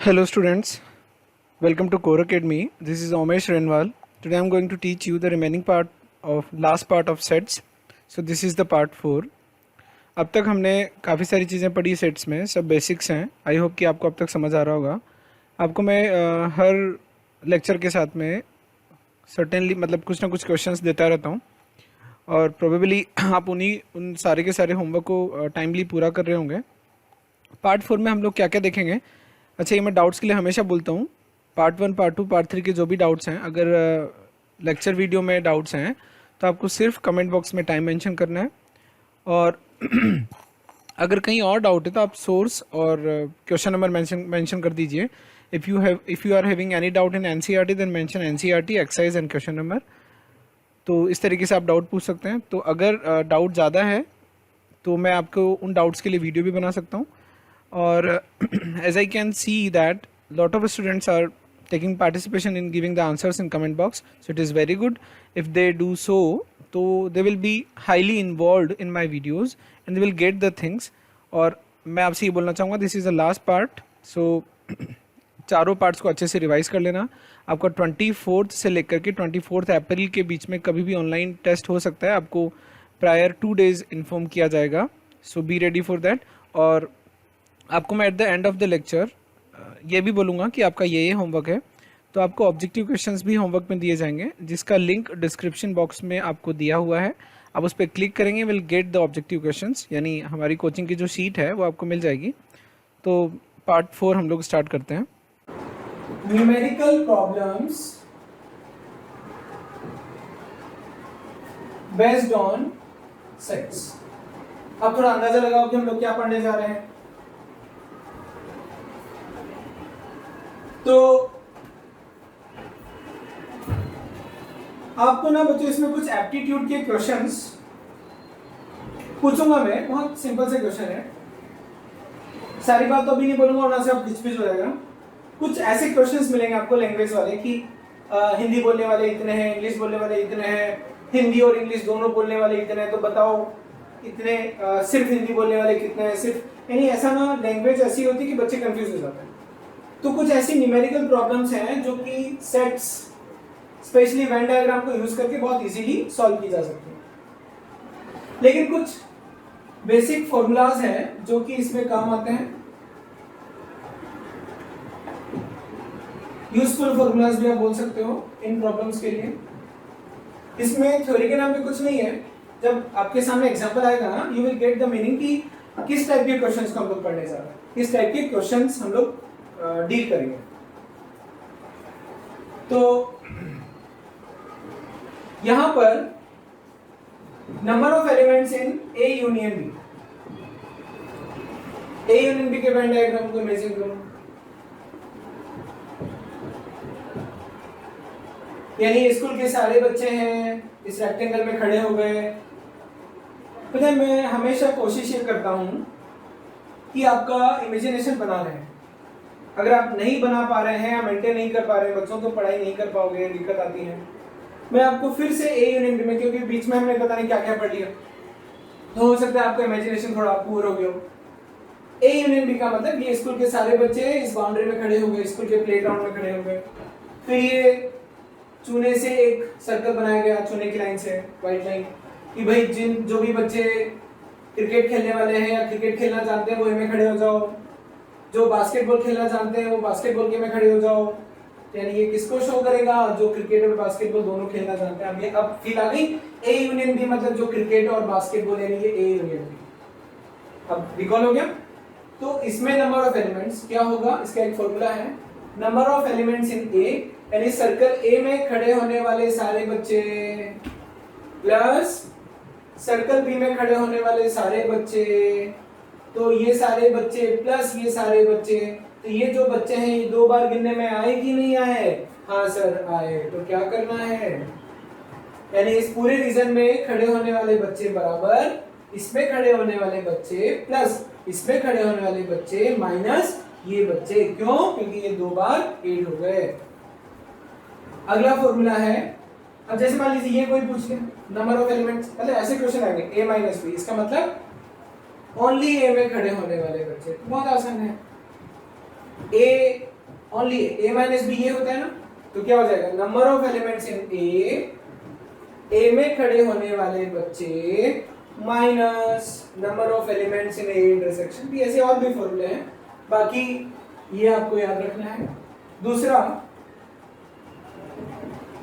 Hello students, welcome to Core Academy. This is Omesh Renwal. Today I am going to teach you the remaining last part of sets. So this is the part 4. अब तक हमने काफ़ी सारी चीज़ें पढ़ी sets में, सब basics हैं. आई होप कि आपको अब तक समझ आ रहा होगा. आपको मैं हर लेक्चर के साथ में सर्टेनली मतलब कुछ ना कुछ क्वेश्चंस देता रहता हूँ और प्रोबेबली आप उन सारे के सारे होमवर्क को टाइमली पूरा कर रहे होंगे. पार्ट 4 में हम लोग क्या क्या देखेंगे. अच्छा, ये मैं डाउट्स के लिए हमेशा बोलता हूँ, पार्ट 1, पार्ट 2, पार्ट 3 के जो भी डाउट्स हैं, अगर लेक्चर वीडियो में डाउट्स हैं तो आपको सिर्फ कमेंट बॉक्स में टाइम मेंशन करना है. और अगर कहीं और डाउट है तो आप सोर्स और क्वेश्चन नंबर मेंशन कर दीजिए. If you are having any doubt in NCERT then mention NCERT exercise and question number. तो इस तरीके से आप डाउट पूछ सकते हैं. तो अगर डाउट ज़्यादा है तो मैं आपको उन डाउट्स के लिए वीडियो भी बना सकता हूँ. और as I can see that lot of students are taking participation in giving the answers in comment box, so it is very good. If they do so, they will be highly involved in my videos and they will get the things. और मैं आपसे ये बोलना चाहूँगा, this is the last part, so चारों parts को अच्छे से रिवाइज कर लेना. आपका 24 से लेकर के 24 अप्रैल के बीच में कभी भी ऑनलाइन टेस्ट हो सकता है. आपको प्रायर 2 डेज इन्फॉर्म किया जाएगा, सो बी रेडी फॉर दैट. और आपको मैं at the end of the lecture ये भी बोलूँगा कि आपका ये होमवर्क है, तो आपको ऑब्जेक्टिव क्वेश्चंस भी होमवर्क में दिए जाएंगे, जिसका लिंक डिस्क्रिप्शन बॉक्स में आपको दिया हुआ है. आप उस पर क्लिक करेंगे, will get the objective questions, यानी हमारी कोचिंग की जो शीट है वो आपको मिल जाएगी. तो पार्ट 4 हम लोग स्टार्ट करते हैं. Numerical problems based on sets. अब थोड़ा अंदाजा लगाओ कि हम लोग क्या पढ़ने जा रहे हैं. तो आपको ना बच्चों इसमें कुछ एप्टीट्यूड के क्वेश्चंस पूछूंगा मैं. बहुत सिंपल से क्वेश्चन है, सारी बात तो अभी नहीं बोलूंगा वरना से आप किचपिच हो जाएगा. कुछ ऐसे क्वेश्चंस मिलेंगे आपको लैंग्वेज वाले कि हिंदी बोलने वाले इतने हैं, इंग्लिश बोलने वाले इतने हैं, हिंदी और इंग्लिश दोनों बोलने वाले इतने हैं, तो बताओ इतने सिर्फ हिंदी बोलने वाले कितने हैं. सिर्फ यानी ऐसा ना, लैंग्वेज ऐसी होती है कि बच्चे कंफ्यूज हो जाते हैं. तो कुछ ऐसी न्यूमेरिकल प्रॉब्लम्स हैं जो कि सेट्स स्पेशली वेन डायग्राम को यूज करके बहुत इजीली सॉल्व की जा सकती है. लेकिन कुछ बेसिक फॉर्मूलाज हैं जो कि इसमें काम आते हैं. यूजफुल फॉर्मूलाज भी आप बोल सकते हो इन प्रॉब्लम्स के लिए. इसमें थ्योरी के नाम पे कुछ नहीं है. जब आपके सामने एग्जांपल आएगा ना, you will get the meaning कि किस टाइप के क्वेश्चंस को हम लोग पढ़ने जा रहे हैं, किस टाइप के क्वेश्चंस हम लोग डील करेंगे. तो यहां पर number of elements in A union B. A union B के वेन डायग्राम को इमेजिन करो. यानी स्कूल के सारे बच्चे हैं, इस रेक्टेंगल में खड़े हो गए. पता है, मैं हमेशा कोशिश ये करता हूं कि आपका इमेजिनेशन बना रहे. अगर आप नहीं बना पा रहे हैं या मेंटेन नहीं कर पा रहे हैं बच्चों, तो पढ़ाई नहीं कर पाओगे, दिक्कत आती है. मैं आपको फिर से ए यूनियन बी में, क्योंकि बीच में हमने पता नहीं क्या क्या पढ़ लिया, तो हो सकता है आपका इमेजिनेशन थोड़ा पुअर हो गया हो. ए यूनियन बी का मतलब ये स्कूल के सारे बच्चे इस बाउंड्री में खड़े हो गए, स्कूल के प्लेग्राउंड में खड़े हो गए. फिर ये चूने से एक सर्कल बनाया गया, चूने की लाइन से, व्हाइट लाइन, कि भाई जो भी बच्चे क्रिकेट खेलने वाले हैं या क्रिकेट खेलना जानते हैं वो इनमें खड़े हो जाओ, जो बास्केटबॉल खेलना जानते हैं वो बास्केटबॉल के में खड़े हो जाओ. यानी ये किसको शो करेगा, जो क्रिकेट और बास्केटबॉल दोनों खेलना जानते हैं. अब फील आ गई. ए यूनियन बी मतलब जो क्रिकेट और बास्केटबॉल, यानी ये ए यूनियन बी. अब रिकॉल हो गया. तो इसमें नंबर ऑफ एलिमेंट्स क्या होगा, इसका एक फॉर्मूला है. नंबर ऑफ एलिमेंट्स इन ए, यानी सर्कल ए में खड़े होने वाले सारे बच्चे प्लस सर्कल बी में खड़े होने वाले सारे बच्चे. तो ये सारे बच्चे प्लस ये सारे बच्चे. तो ये जो बच्चे हैं ये 2 बार गिनने में आए कि नहीं आए? हाँ सर आए. तो क्या करना है, यानी इस पूरे रीजन में खड़े होने वाले बच्चे बराबर इसमें खड़े होने वाले बच्चे प्लस इसमें खड़े होने वाले बच्चे माइनस ये बच्चे. क्यों? क्योंकि ये 2 बार ऐड हो गए. अगला फॉर्मूला है, अब जैसे मान लीजिए ये कोई पूछ ले नंबर ऑफ एलिमेंट्स, मतलब ऐसे क्वेश्चन आएंगे a माइनस बी, इसका मतलब ओनली ए में खड़े होने वाले बच्चे. बहुत आसान है. A only A minus B ये होता है ना, तो क्या हो जाएगा number of elements in A में खड़े होने वाले बच्चे minus number of elements in A intersection B. ऐसे और भी फॉर्मूले हैं, बाकी ये आपको याद रखना है। दूसरा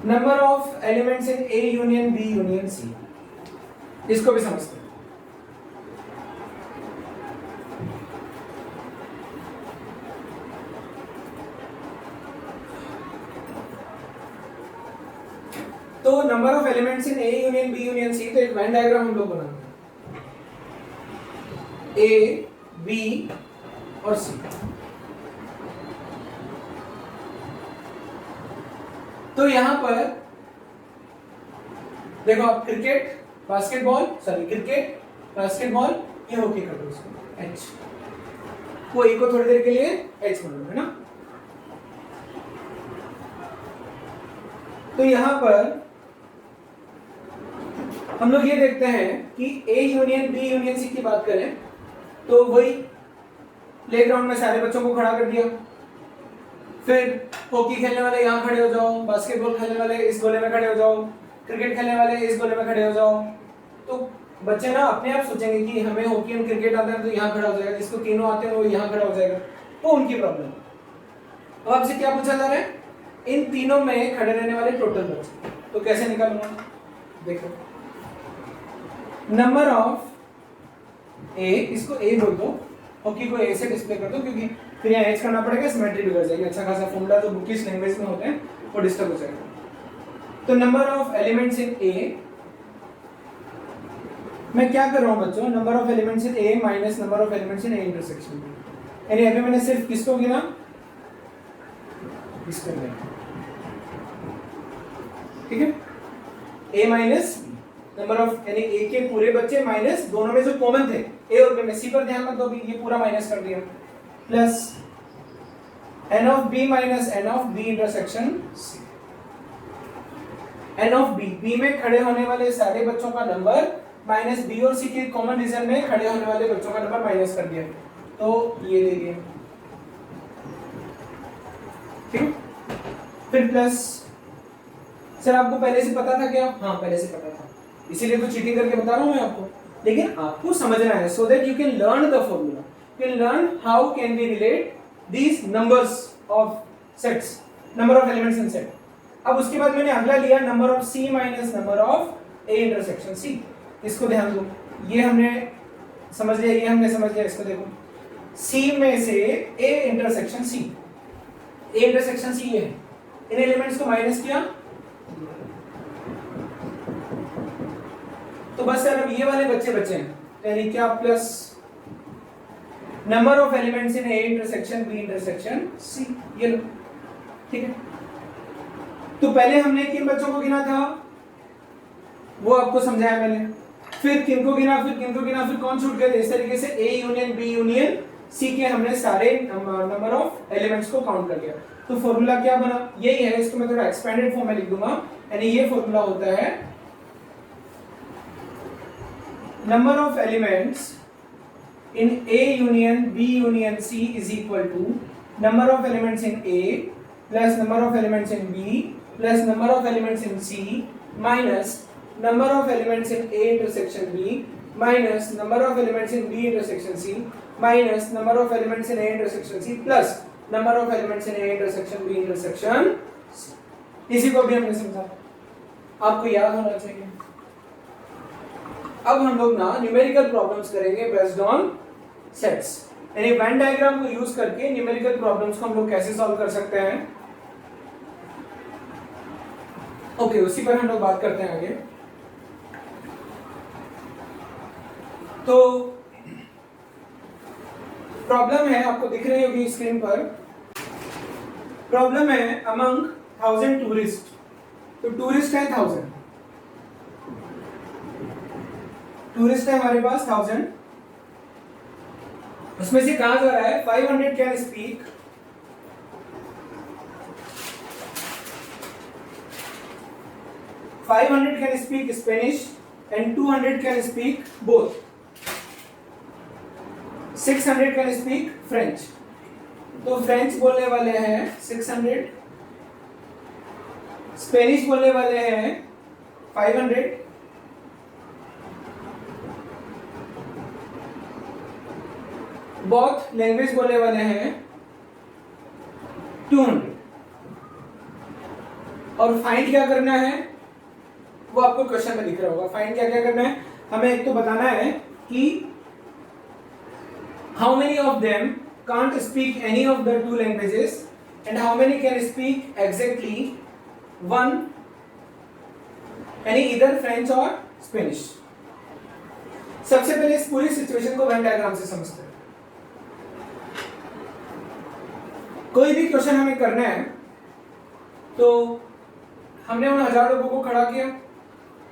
number of elements in A union B union C, इसको भी समझते हैं। तो number of elements in A union B union C, तो एक वेन डायग्राम हम लोग बनाते हैं ए बी और सी। तो यहां पर देखो आप cricket basketball, sorry cricket basketball, ये हॉकी कर दो इसको एच, वो ए को थोड़ी देर के लिए एच मान लो, है ना। तो यहां पर हम लोग ये देखते हैं कि A union B union C की बात करें तो वही प्लेग्राउंड में सारे बच्चों को खड़ा कर दिया, फिर हॉकी खेलने वाले यहाँ खड़े हो जाओ, बास्केटबॉल खेलने वाले इस गोले में खड़े हो जाओ, क्रिकेट खेलने वाले इस गोले में खड़े हो जाओ। तो बच्चे ना अपने आप सोचेंगे कि हमें हॉकी और क्रिकेट आता है तो यहाँ खड़ा हो जाएगा, जिसको तीनों आते हैं वो यहाँ खड़ा हो जाएगा, वो उनकी प्रॉब्लम। अब आपसे क्या पूछा जा रहा है, इन तीनों में खड़े रहने वाले टोटल बच्चे, तो कैसे निकालूंगा, देखो नंबर ऑफ ए, इसको ए बोल दो, हॉकी को ए से डिस्प्ले कर दो, क्योंकि फिर यहाँ एच करना पड़ेगा, सिमेट्री बिगड़ जाएगी। अच्छा खासा फॉर्मूला जो बुकिश लैंग्वेज में होते हैं वो डिस्टर्ब हो जाएगा। तो number of elements in A, मैं क्या कर रहा हूं बच्चों, number of elements in A minus number of elements in A intersection B, यानी अभी मैंने सिर्फ किसको गिना, इसको गिना, ठीक है, ए माइनस नंबर ऑफ, यानी ए के पूरे बच्चे माइनस दोनों में जो कॉमन थे ए और बी में, सी पर ध्यान मत दो, ये पूरा माइनस कर दिया, plus n of B minus n of B intersection C. N of B, B में खड़े होने वाले सारे बच्चों का नंबर माइनस बी और सी के कॉमन रीजन में खड़े होने वाले बच्चों का नंबर माइनस कर दिया, तो ये ले लिया, ठीक। फिर प्लस, सर आपको पहले से पता था क्या, हाँ पहले से पता था, इसीलिए तो चीटिंग करके बता रहा हूं मैं आपको, लेकिन आपको समझना है so that you can learn the formula, you can learn how can we relate these numbers of sets, number of elements in set. अब उसके बाद मैंने अगला लिया number of C minus number of A intersection C, इसको ध्यान दो, ये हमने समझ लिया, ये हमने समझ लिया, इसको देखो, सी में से ए इंटरसेक्शन सी, ए इंटरसेक्शन सी ये है, इन एलिमेंट्स को माइनस किया, तो बस सर अब ये वाले बच्चे बचे हैं, यानी क्या, plus number of elements in A intersection B intersection C, ये लो, ठीक है। तो पहले हमने किन बच्चों को गिना था, वो आपको समझाया मैंने, फिर किनको गिना, फिर किनको गिना, फिर कौन छूट गए, इस तरीके से A union B union C के हमने सारे नंबर ऑफ एलिमेंट्स को काउंट कर लिया। तो फॉर्मूला क्या बना, यही है, इसको मैं थोड़ा एक्सपेंडेड फॉर्म में लिख दूंगा, यानी ये फॉर्मूला होता है number of elements in A union B union C is equal to number of elements in A plus number of elements in B plus number of elements in C minus number of elements in A intersection B minus number of elements in B intersection C minus number of elements in A intersection C plus number of elements in A intersection B intersection C। इसी को भी हमने समझा, आपको याद होना चाहिए। अब हम लोग ना न्यूमेरिकल प्रॉब्लम्स करेंगे बेस्ड ऑन सेट्स, यानी वेन डायग्राम को यूज करके न्यूमेरिकल प्रॉब्लम्स को हम लोग कैसे सॉल्व कर सकते हैं। ओके, उसी पर हम लोग बात करते हैं आगे। तो प्रॉब्लम है, आपको दिख रही होगी स्क्रीन पर, प्रॉब्लम है अमंग 1000 टूरिस्ट, तो टूरिस्ट है 1000, टूरिस्ट है हमारे पास 1000, उसमें से कहा जा रहा है 500 can speak, 500 can speak Spanish and 200 can speak both, 600 can speak French. तो फ्रेंच बोलने वाले हैं 600, स्पेनिश बोलने वाले हैं 500, बोथ लैंग्वेज बोलने वाले हैं 200। और फाइंड क्या करना है वो आपको क्वेश्चन में दिख रहा होगा। फाइंड क्या क्या करना है, हमें एक तो बताना है कि how many of them can't speak any of the two languages and how many can speak exactly one, यानी either French or Spanish। सबसे पहले इस पूरी सिचुएशन को वेन डायग्राम से समझते हैं। कोई भी क्वेश्चन हमें करना है तो हमने उन 1000 लोगों को खड़ा किया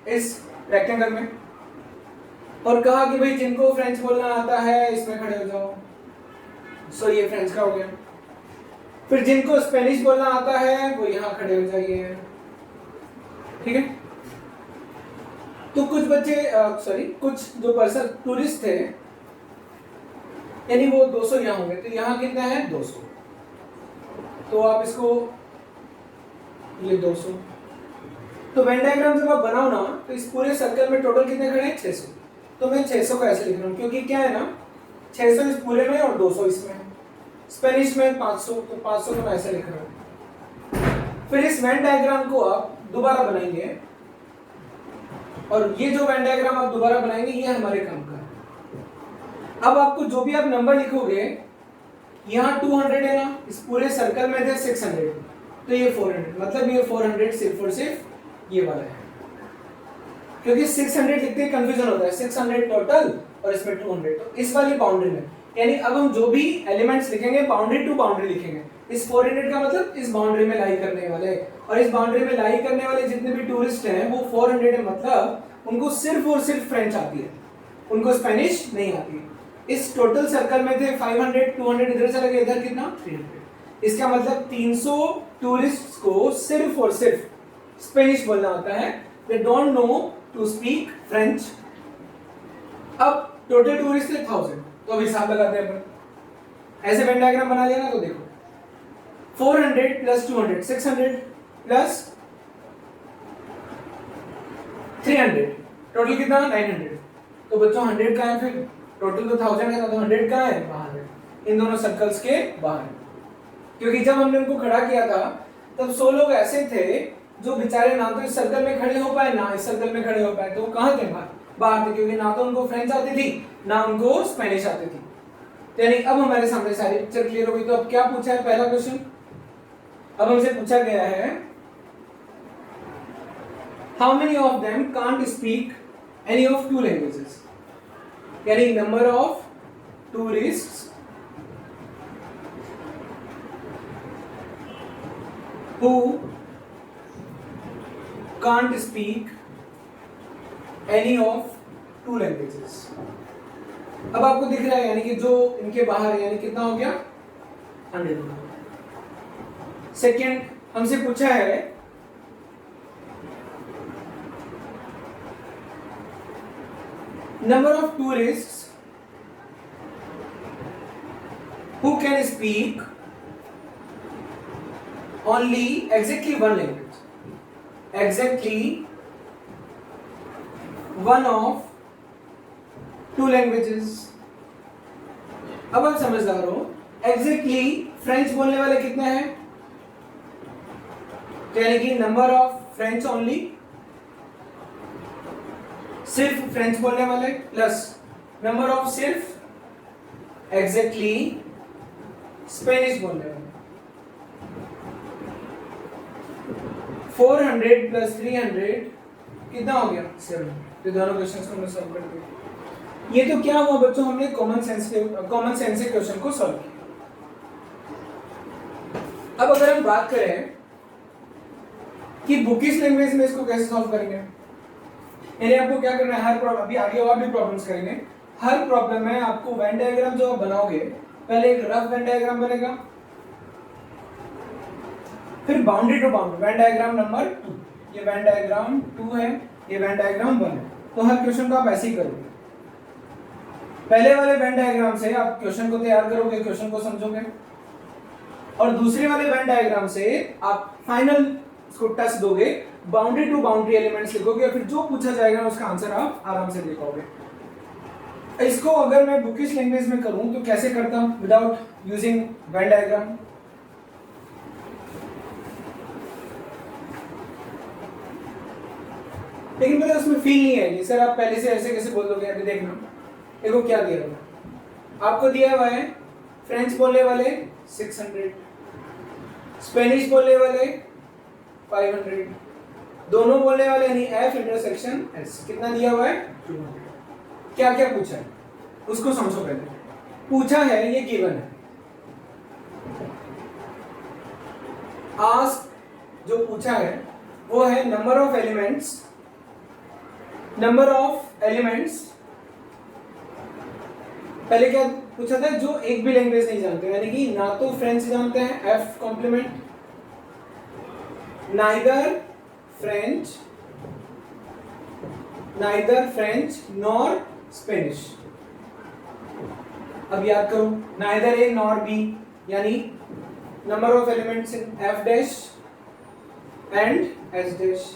इस रेक्टेंगल में और कहा कि भाई जिनको फ्रेंच बोलना आता है इसमें खड़े हो जाओ। सो ये फ्रेंच का हो गया। फिर जिनको स्पेनिश बोलना आता है वो यहाँ खड़े हो जाइए, ठीक है। तो कुछ बच्चे कुछ जो पर्सन टूरिस्ट थे यानी वो 200 यहाँ होंगे, तो यहाँ कितना है 200। तो आप इसको ये 200, तो वेन डायग्राम जब आप बनाओ ना तो इस पूरे सर्कल में टोटल कितने खड़े हैं 600। तो मैं 600 को ऐसे लिख रहा हूँ क्योंकि क्या है ना 600 इस पूरे में और 200 इसमें। स्पेनिश में 500, तो 500 को मैं ऐसे लिख रहा हूँ। फिर इस वेन डायग्राम को आप दोबारा बनाएंगे और ये जो वेन डायग्राम आप दोबारा बनाएंगे ये हमारे काम का है। अब आपको जो भी आप नंबर लिखोगे यहाँ 200 है ना, इस पूरे सर्कल में थे 600, तो ये 400, मतलब ये 400 सिर्फ और सिर्फ ये वाला है। क्योंकि 600 लिखते कंफ्यूजन होता है, 600 टोटल और इसमें 200, तो इस वाली बाउंड्री में यानी अब हम जो भी एलिमेंट्स लिखेंगे बाउंड्री टू बाउंड्री लिखेंगे। इस 400 का मतलब इस बाउंड्री में लाई करने वाले, और इस बाउंड्री में लाई करने वाले जितने भी टूरिस्ट हैं वो 400 है, मतलब उनको सिर्फ और सिर्फ फ्रेंच आती है, उनको स्पेनिश नहीं आती है। इस टोटल सर्कल में थे 500, 200 इधर चला गया, इधर कितना 300। इसका मतलब 300 टूरिस्ट को सिर्फ और सिर्फ स्पेनिश बोलना आता है, they don't know to speak French. अब टोटल टूरिस्ट थे 1000, तो अब हिसाब लगाते हैं अपन। ऐसे वेन डायग्राम बना लिया ना, तो देखो 400 प्लस 200 600 प्लस 300 टोटल कितना 900। तो बच्चों 100 का है, फिर टोटल तो 1000 है ना, तो 100 का है बाहर है, इन दोनों सर्कल्स के बाहर है। क्योंकि जब हमने उनको खड़ा किया था तब 100 लोग ऐसे थे जो बेचारे ना तो इस सर्कल में खड़े हो पाए ना इस सर्कल में खड़े हो पाए, तो वो कहाँ थे बाहर थे, क्योंकि ना तो उनको फ्रेंच आती थी ना उनको स्पेनिश आती थी। तो यानी अब हमारे सामने सारी पिक्चर क्लियर हो गई। तो अब क्या पूछा है पहला क्वेश्चन, अब हमसे पूछा गया है how many of them can't speak any of two languages, यानी number of tourists who can't speak any of two languages। अब आपको दिख रहा है यानी कि जो इनके बाहर है, यानी कितना हो गया 100। सेकेंड हमसे पूछा है number of tourists who can speak only exactly one language, exactly one of two languages। अब आप समझदार हो, exactly फ्रेंच बोलने वाले कितने हैं, यानी कि नंबर ऑफ फ्रेंच ओनली, सिर्फ फ्रेंच बोलने वाले, प्लस नंबर ऑफ सिर्फ exactly स्पेनिश बोलने वाले। 400 प्लस 300 कितना हो गया 700। दोनों क्वेश्चंस को हमने सॉल्व कर दिया। ये तो क्या हुआ बच्चों, हमने कॉमन सेंस से क्वेश्चन को सॉल्व किया। अब अगर हम बात करें कि बुकिश लैंग्वेज में इसको कैसे सॉल्व करेंगे, यानी आपको क्या करना है, हर प्रॉब्लम अभी आगे और भी प्रॉब्लम्स करेंगे, हर प्रॉब्लम में आपको वेन डायग्राम जो आप बनाओगे पहले एक रफ वेन डायग्राम बनेगा, फिर boundary to boundary Venn diagram number 2, ये वेन डायग्राम 2 है, ये वेन डायग्राम 1 है। तो हर क्वेश्चन को आप ऐसे ही करोगे, पहले वाले वेन डायग्राम से आप क्वेश्चन को तैयार करोगे, क्वेश्चन को समझोगे, और दूसरे वाले वेन डायग्राम से आप फाइनल उसको टच दोगे, बाउंड्री टू बाउंड्री एलिमेंट्स लिखोगे और फिर जो पूछा जाएगा उसका आंसर आप आराम से लिख पाओगे। इसको अगर मैं बुकिश लैंग्वेज में करूं तो कैसे करता हूं विदाउट यूजिंग वेन डायग्राम? लेकिन पता उसमें फील नहीं आएगी। सर आप पहले से ऐसे कैसे बोल दोगे? अभी देखना, देखो क्या दिया हुआ है आपको। दिया हुआ है फ्रेंच बोलने वाले 600, स्पेनिश बोलने वाले 500, दोनों बोलने वाले यानी एफ इंटरसेक्शन एस कितना दिया हुआ है? 200। क्या क्या पूछा है उसको समझो पहले। पूछा है ये गिवन है। आस्क जो पूछा है वो है number of elements, number of elements. पहले क्या पूछा था? जो एक भी लैंग्वेज नहीं जानते, यानी कि ना तो फ्रेंच जानते हैं F complement, neither French nor Spanish. अब याद करो, नाइदर ए नॉर बी यानी number of elements in F dash and S dash,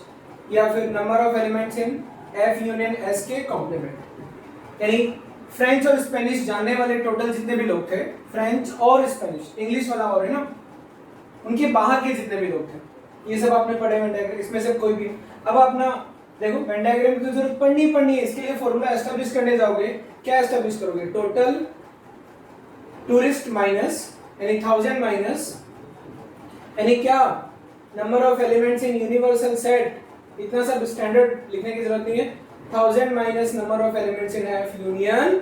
या फिर number of elements in F union S के कॉम्प्लीमेंट। यानी फ्रेंच और स्पेनिश जानने वाले टोटल जितने भी लोग थे, फ्रेंच और स्पेनिश, इंग्लिश वाला और है ना, उनके बाहर के जितने भी लोग थे, ये सब आपने पढ़े वेन डायग्राम, इसमें से कोई भी। अब अपना देखो वेन डायग्राम की तो जरूरत पड़नी है। इसके लिए फॉर्मूला एस्टेब्लिश करने जाओगे, क्या एस्टेब्लिश करोगे? टोटल टूरिस्ट माइनस यानी 1000 माइनस यानी क्या? Number of elements in universal set. इतना सब स्टैंडर्ड लिखने की जरूरत नहीं है। 1000 minus number of elements in F union.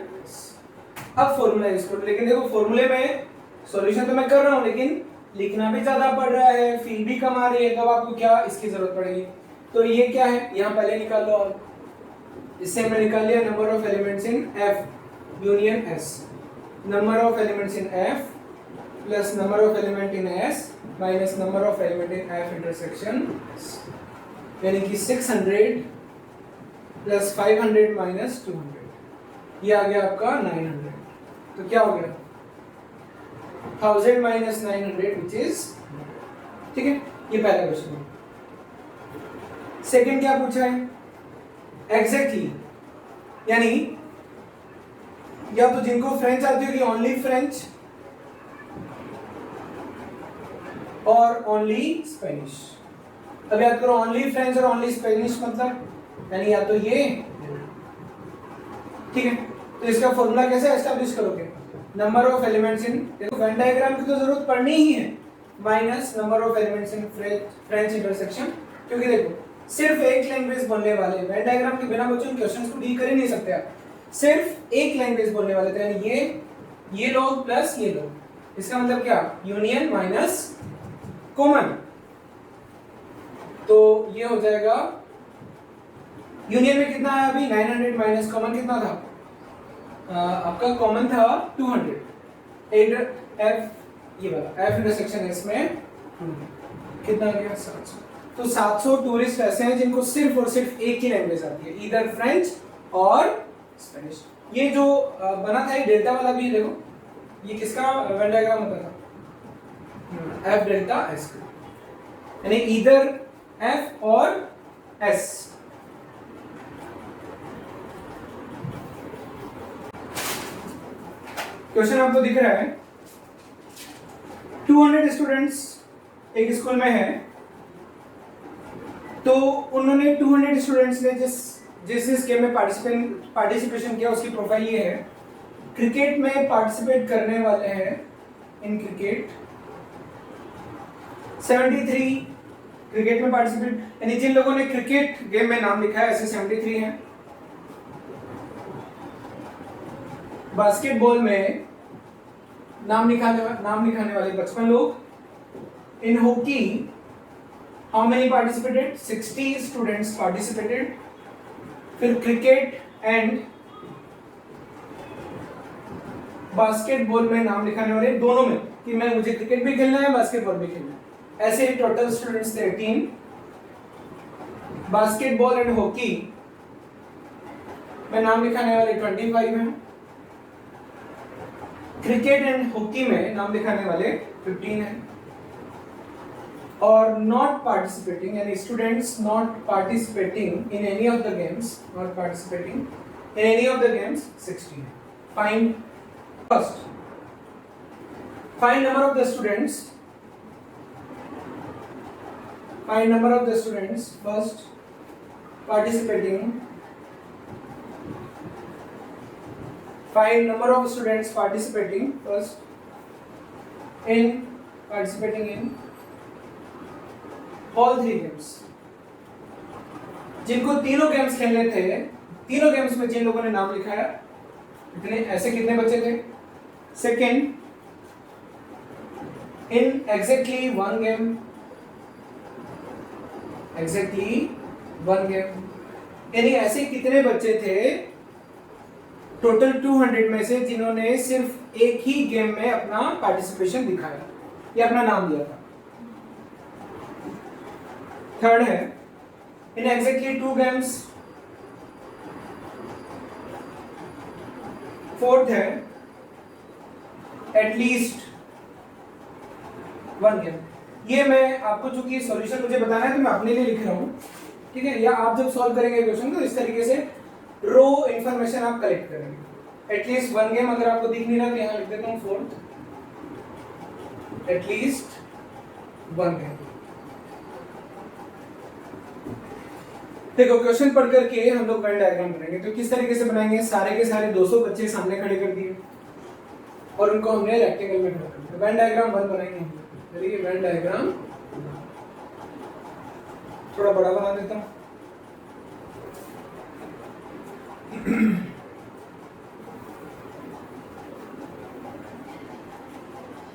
अब फॉर्मूला यूज करो। लेकिन देखो फॉर्मूले में सॉल्यूशन तो मैं कर रहा हूं, लेकिन लिखना भी ज्यादा पड़ रहा है, फील भी कम आ रही है, तब आपको क्या इसकी जरूरत पड़ेगी? तो ये क्या है, यहाँ पहले निकाल लो। और इससे हमने निकाल लिया number of elements in F union S. Number of elements in F plus number of element in S minus number of element in F intersection, यानी कि 600 प्लस 500 माइनस 200, ये आ गया आपका 900। तो क्या हो गया? 1000 माइनस 900 विच इज, ठीक है, ये पहला क्वेश्चन है। सेकंड क्या पूछा है? एग्जैक्टली, यानी या तो जिनको फ्रेंच आती होगी ओनली फ्रेंच और ओनली स्पेनिश। अब याद करो, ओनली फ्रेंच और ओनली स्पेनिश मतलब यानी या तो ये, ठीक है। तो इसका फॉर्मूला कैसे एस्टैब्लिश करोगे? नंबर ऑफ एलिमेंट्स इन, देखो वेन डायग्राम की तो जरूरत पड़नी ही है, minus number of elements in French intersection. क्योंकि देखो सिर्फ एक लैंग्वेज बोलने वाले वेन डायग्राम के बिना बच्चों क्वेश्चंस को डील कर ही नहीं सकते आप। सिर्फ एक लैंग्वेज बोलने वाले थे, यानी ये लोग प्लस ये लोग, इसका मतलब क्या? Union minus common. तो ये हो जाएगा, यूनियन में कितना है अभी? 900 माइनस कॉमन कितना था? आपका कॉमन था 200। एफ ये वाला एफ इंटरसेक्शन एस में कितना आ गया? 700। तो 700 टूरिस्ट ऐसे हैं जिनको सिर्फ और सिर्फ एक ही लैंग्वेज आती है, इधर फ्रेंच और स्पेनिश। ये जो बना था ये डेल्टा वाला भी देखो, ये किसका वेन डायग्राम होता था? एफ डेल्टा एस, यानी इधर एफ और एस। क्वेश्चन आपको दिख रहा है, 200 स्टूडेंट्स एक स्कूल में है, तो उन्होंने 200 स्टूडेंट्स ने जिस गेम में पार्टिसिपेशन किया उसकी प्रोफाइल ये है। क्रिकेट में पार्टिसिपेट करने वाले हैं, इन क्रिकेट 73 क्रिकेट में पार्टिसिपेट, यानी जिन लोगों ने क्रिकेट गेम में नाम लिखा है ऐसे 73 हैं। बास्केटबॉल में नाम लिखाने वाले 55 लोग। इन hockey how many participated? 60 students participated. फिर क्रिकेट एंड बास्केटबॉल में नाम लिखाने वाले दोनों में, कि मुझे क्रिकेट भी खेलना है बास्केटबॉल भी खेलना है, ऐसे ही टोटल स्टूडेंट्स थे 18। बास्केटबॉल एंड हॉकी में नाम लिखाने वाले 25 हैं। क्रिकेट एंड हॉकी में नाम लिखाने वाले 15 हैं। or not participating, and students not participating in any of the games, not participating in any of the games 16. Find first, find number of the students, find number of the students first participating, find number of students participating first in participating in all three games. जिनको तीनों games खेलने थे, तीनों games में जिन लोगों ने नाम लिखा है, इतने ऐसे कितने बच्चे थे? Second, in exactly one game, exactly one game, यानी ऐसे कितने बच्चे थे टोटल 200 में से जिन्होंने सिर्फ एक ही गेम में अपना पार्टिसिपेशन दिखाया या अपना नाम दिया था. थर्ड है इन एग्जैक्टली 2 गेम्स. फोर्थ है एटलीस्ट 1 गेम. ये मैं आपको चूंकि सॉल्यूशन मुझे बताना है तो मैं अपने लिए लिख रहा हूं, ठीक है, या आप जब सॉल्व करेंगे क्वेश्चन तो इस तरीके से रो इंफॉर्मेशन आप कलेक्ट करेंगे. एटलीस्ट 1 गेम अगर आपको दिख नहीं रहा तो यहां लिख देता हूं फोर्थ, एटलीस्ट 1 गेम. देखो क्वेश्चन पढ़ करके हम लोग वेन डायग्राम बनाएंगे. तो किस तरीके से बनाएंगे? सारे के सारे 200 बच्चे सामने खड़े कर दिए और उनको हमने रेक्टेंगल में खड़ा कर दिया. वेन डायग्राम 1 बनाएंगे हम. चलिए वेन डायग्राम थोड़ा बड़ा बना देता हूं.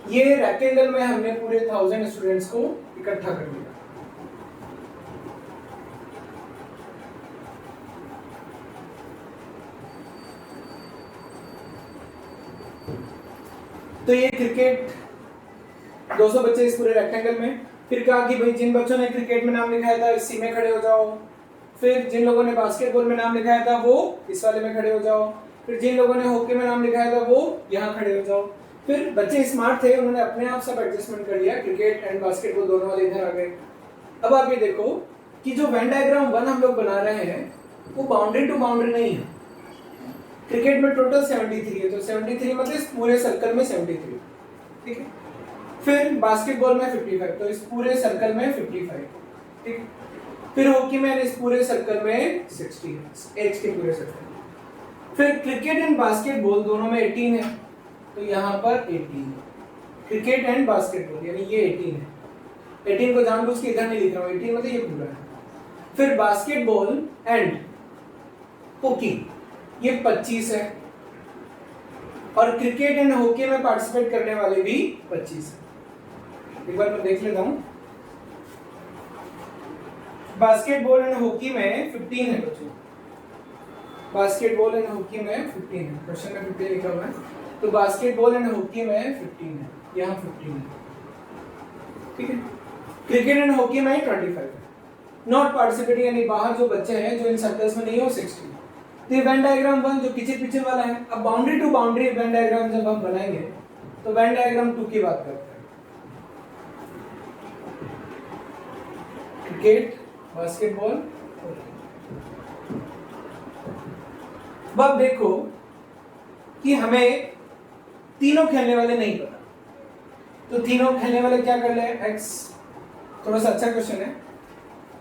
ये रेक्टेंगल में हमने पूरे 1000 स्टूडेंट्स को इकट्ठा कर दिया. तो ये क्रिकेट 200 बच्चे इस पूरे रेक्टेंगल में. फिर कहा कि भाई जिन बच्चों ने क्रिकेट में नाम लिखाया था इसी में खड़े हो जाओ. फिर जिन लोगों ने बास्केटबॉल में नाम लिखाया था वो इस वाले में खड़े हो जाओ. फिर जिन लोगों ने हॉकी में नाम लिखाया था वो यहाँ खड़े हो जाओ. फिर बच्चे स्मार्ट थे, उन्होंने अपने आप सब एडजस्टमेंट कर लिया, क्रिकेट एंड बास्केटबॉल दोनों वाले इधर आ गए. अब आप ये देखो कि जो वेन डायग्राम 1 हम लोग बना रहे हैं वो बाउंड्री टू बाउंड्री नहीं है. क्रिकेट में टोटल 73 है, तो 73 मतलब इस पूरे सर्कल में 73, ठीक है. फिर बास्केटबॉल में 55, तो इस पूरे सर्कल में 55, ठीक है. फिर हॉकी में इस पूरे सर्कल में 60 है, एच के पूरे सर्कल. फिर क्रिकेट एंड बास्केटबॉल दोनों में 18 है, तो यहाँ पर 18 है. क्रिकेट एंड बास्केटबॉल यानी ये 18 है. 18 को जानबूझ के इधर नहीं लिख रहा हूँ, 18 मतलब ये पूरा है. फिर बास्केटबॉल एंड हॉकी ये 25 है, और क्रिकेट एंड हॉकी में पार्टिसिपेट करने वाले भी 25 है. एक बार मैं देख लेता हूं. बास्केटबॉल एंड हॉकी में 15 है बच्चों. बास्केटबॉल एंड हॉकी में 15 है. क्वेश्चन में 15 लिखा हुआ है, तो बास्केटबॉल एंड हॉकी में 15 है, यहाँ 15 है, ठीक है. क्रिकेट एंड हॉकी में 25 है. नॉट पार्टिसिपेटिंग यानी बाहर जो बच्चे हैं जो इन सर्कल्स में नहीं है वो 60. तो ये वेन डायग्राम 1 जो किचर पिचर वाला है. अब boundary to boundary Venn diagram जब हम बनाएंगे तो वेन डायग्राम 2 की बात करते हैं. Cricket, basketball. अब देखो कि हमें तीनों खेलने वाले नहीं पता, तो तीनों खेलने वाले क्या कर ले? एक्स. थोड़ा सा अच्छा क्वेश्चन है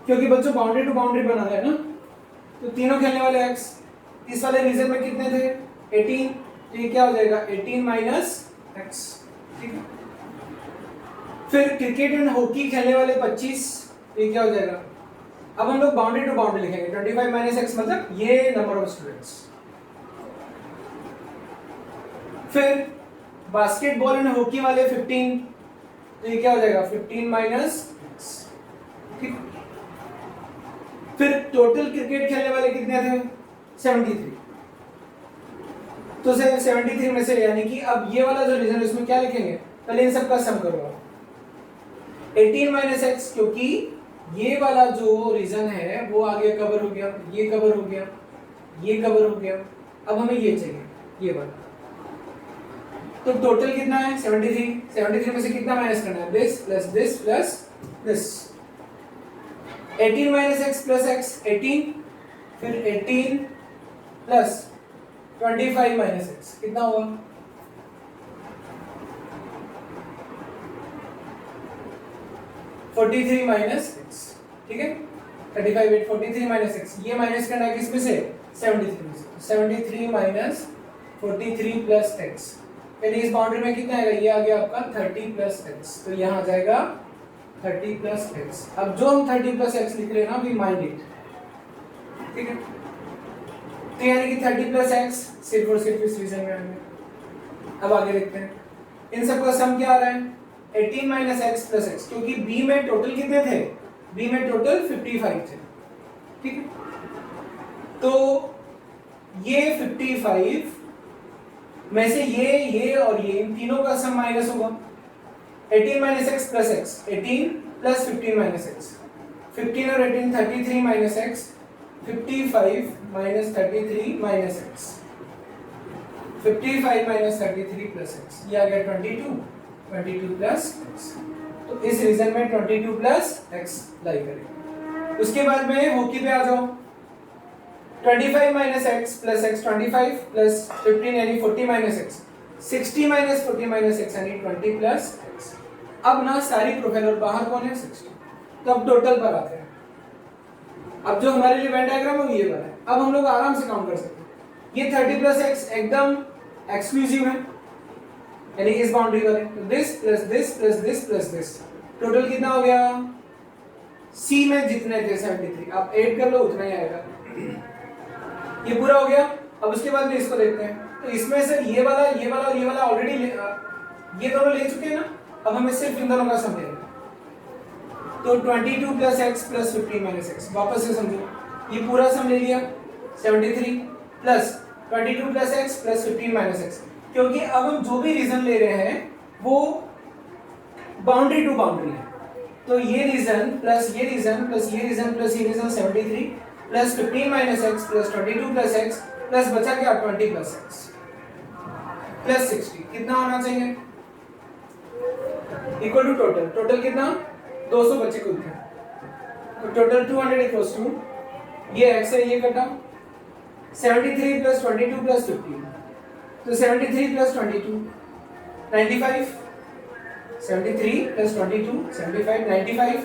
क्योंकि बच्चों बाउंड्री टू बाउंड्री बना रहे हैं ना. तो तीनों खेलने वाले एक्स. इस वाले रीजन में कितने थे? 18, तो ये क्या हो जाएगा? 18 माइनस एक्स, ठीक है. फिर क्रिकेट एंड हॉकी खेलने वाले 25, ये क्या हो जाएगा? अब हम लोग बाउंड्री टू बाउंड्री लिखेंगे. 25 माइनस एक्स मतलब ये नंबर ऑफ स्टूडेंट्स. फिर बास्केटबॉल एंड हॉकी वाले 15, तो ये क्या हो जाएगा? 15 माइनस एक्स, ठीक. फिर टोटल क्रिकेट खेलने वाले कितने थे? 73. तो 73 में से यानी कि अब ये वाला जो रीजन है उसमें क्या लिखेंगे? पहले इन सब का सम करो. 18 माइनस एक्स, क्योंकि ये वाला जो रीजन है वो आगे कवर हो गया, ये कवर हो गया, ये कवर हो गया. अब हमें ये चाहिए, ये वाला. तो टोटल कितना है? 73. 73 में से कितना माइनस करना है? This plus this 18 minus x plus x 18, फिर 18 प्लस 25 माइनस एक्स कितना होगा 43 माइनस एक्स, ठीक है 35 8 43 माइनस एक्स, ये माइनस करना है किस में से 73 में से, 73 माइनस 43 प्लस एक्स, यानी इस बाउंड्री में कितना आएगा, ये आ गया आपका 30 प्लस एक्स, तो यहाँ आ जाएगा 30 प्लस एक्स। अब जो हम 30 प्लस एक्स लिख रहे हैं ना, वी माइंड इट, ठीक है, तो यानी कि 30 प्लस एक्स सिर्फ और सिर्फ इस रीजन में आएंगे। अब आगे देखते हैं, इन सबका सम क्या आ रहा है 18 माइनस एक्स प्लस एक्स, क्योंकि बी में टोटल कितने थे, बी में टोटल 55 थे, ठीक है, तो ये 55 में से ये और ये इन तीनों का सम माइनस होगा 18 minus x plus x, 18 plus 15 minus x, 15 और 18 33 minus x, 55 minus 33 minus x, 55 minus 33 plus x, ये आ गया 22 प्लस एक्स, तो इस रीजन में 22 प्लस एक्स लाई करेंगे। उसके बाद में होकी पे आ जाओ, 25 minus x plus x 25 plus 15 यानी 40 minus x, 60 minus 40 minus x यानी 20 प्लस एक्स। अब ना सारी प्रोफाइल और बाहर कौन है 60, तो अब टोटल पर आते हैं। अब जो हमारे लिए वेन डायग्राम है ये वाला है, अब हम लोग आराम से काउंट कर सकते हैं। ये 30 प्लस एक्स एकदम एक्सक्लूसिव है, यानी इस बाउंड्री वाले, तो this plus this plus this plus this, total कितना हो गया, सी में जितने थे 73, आप ऐड कर लो उतना ही आएगा, ये पूरा हो गया। अब उसके बाद में इसको देखते हैं, तो इसमें से ये वाला और ये वाला ऑलरेडी ये दोनों ले चुके हैं ना, अब हमें सिर्फ इन दोनों का सम लेना है, तो 22 plus x plus 15 minus x, वापस से समझो, ये पूरा सम ले लिया 73 plus 22 plus x plus 15 minus x, क्योंकि अब हम जो भी रीजन ले रहे हैं वो बाउंड्री टू बाउंड्री है, तो ये रीजन प्लस ये रीजन प्लस ये रीजन प्लस ये region 73 plus 15 minus x plus 22 plus x plus बचा क्या 20 प्लस एक्स प्लस 60, कितना होना चाहिए इक्वल टू टोटल कितना 200 बचे कुल थे, तो टोटल 200 इक्वल्स टू ये x है, ये कटा 73 प्लस 22 प्लस 15, तो 73 प्लस 22 95, 73 प्लस 22 75 95,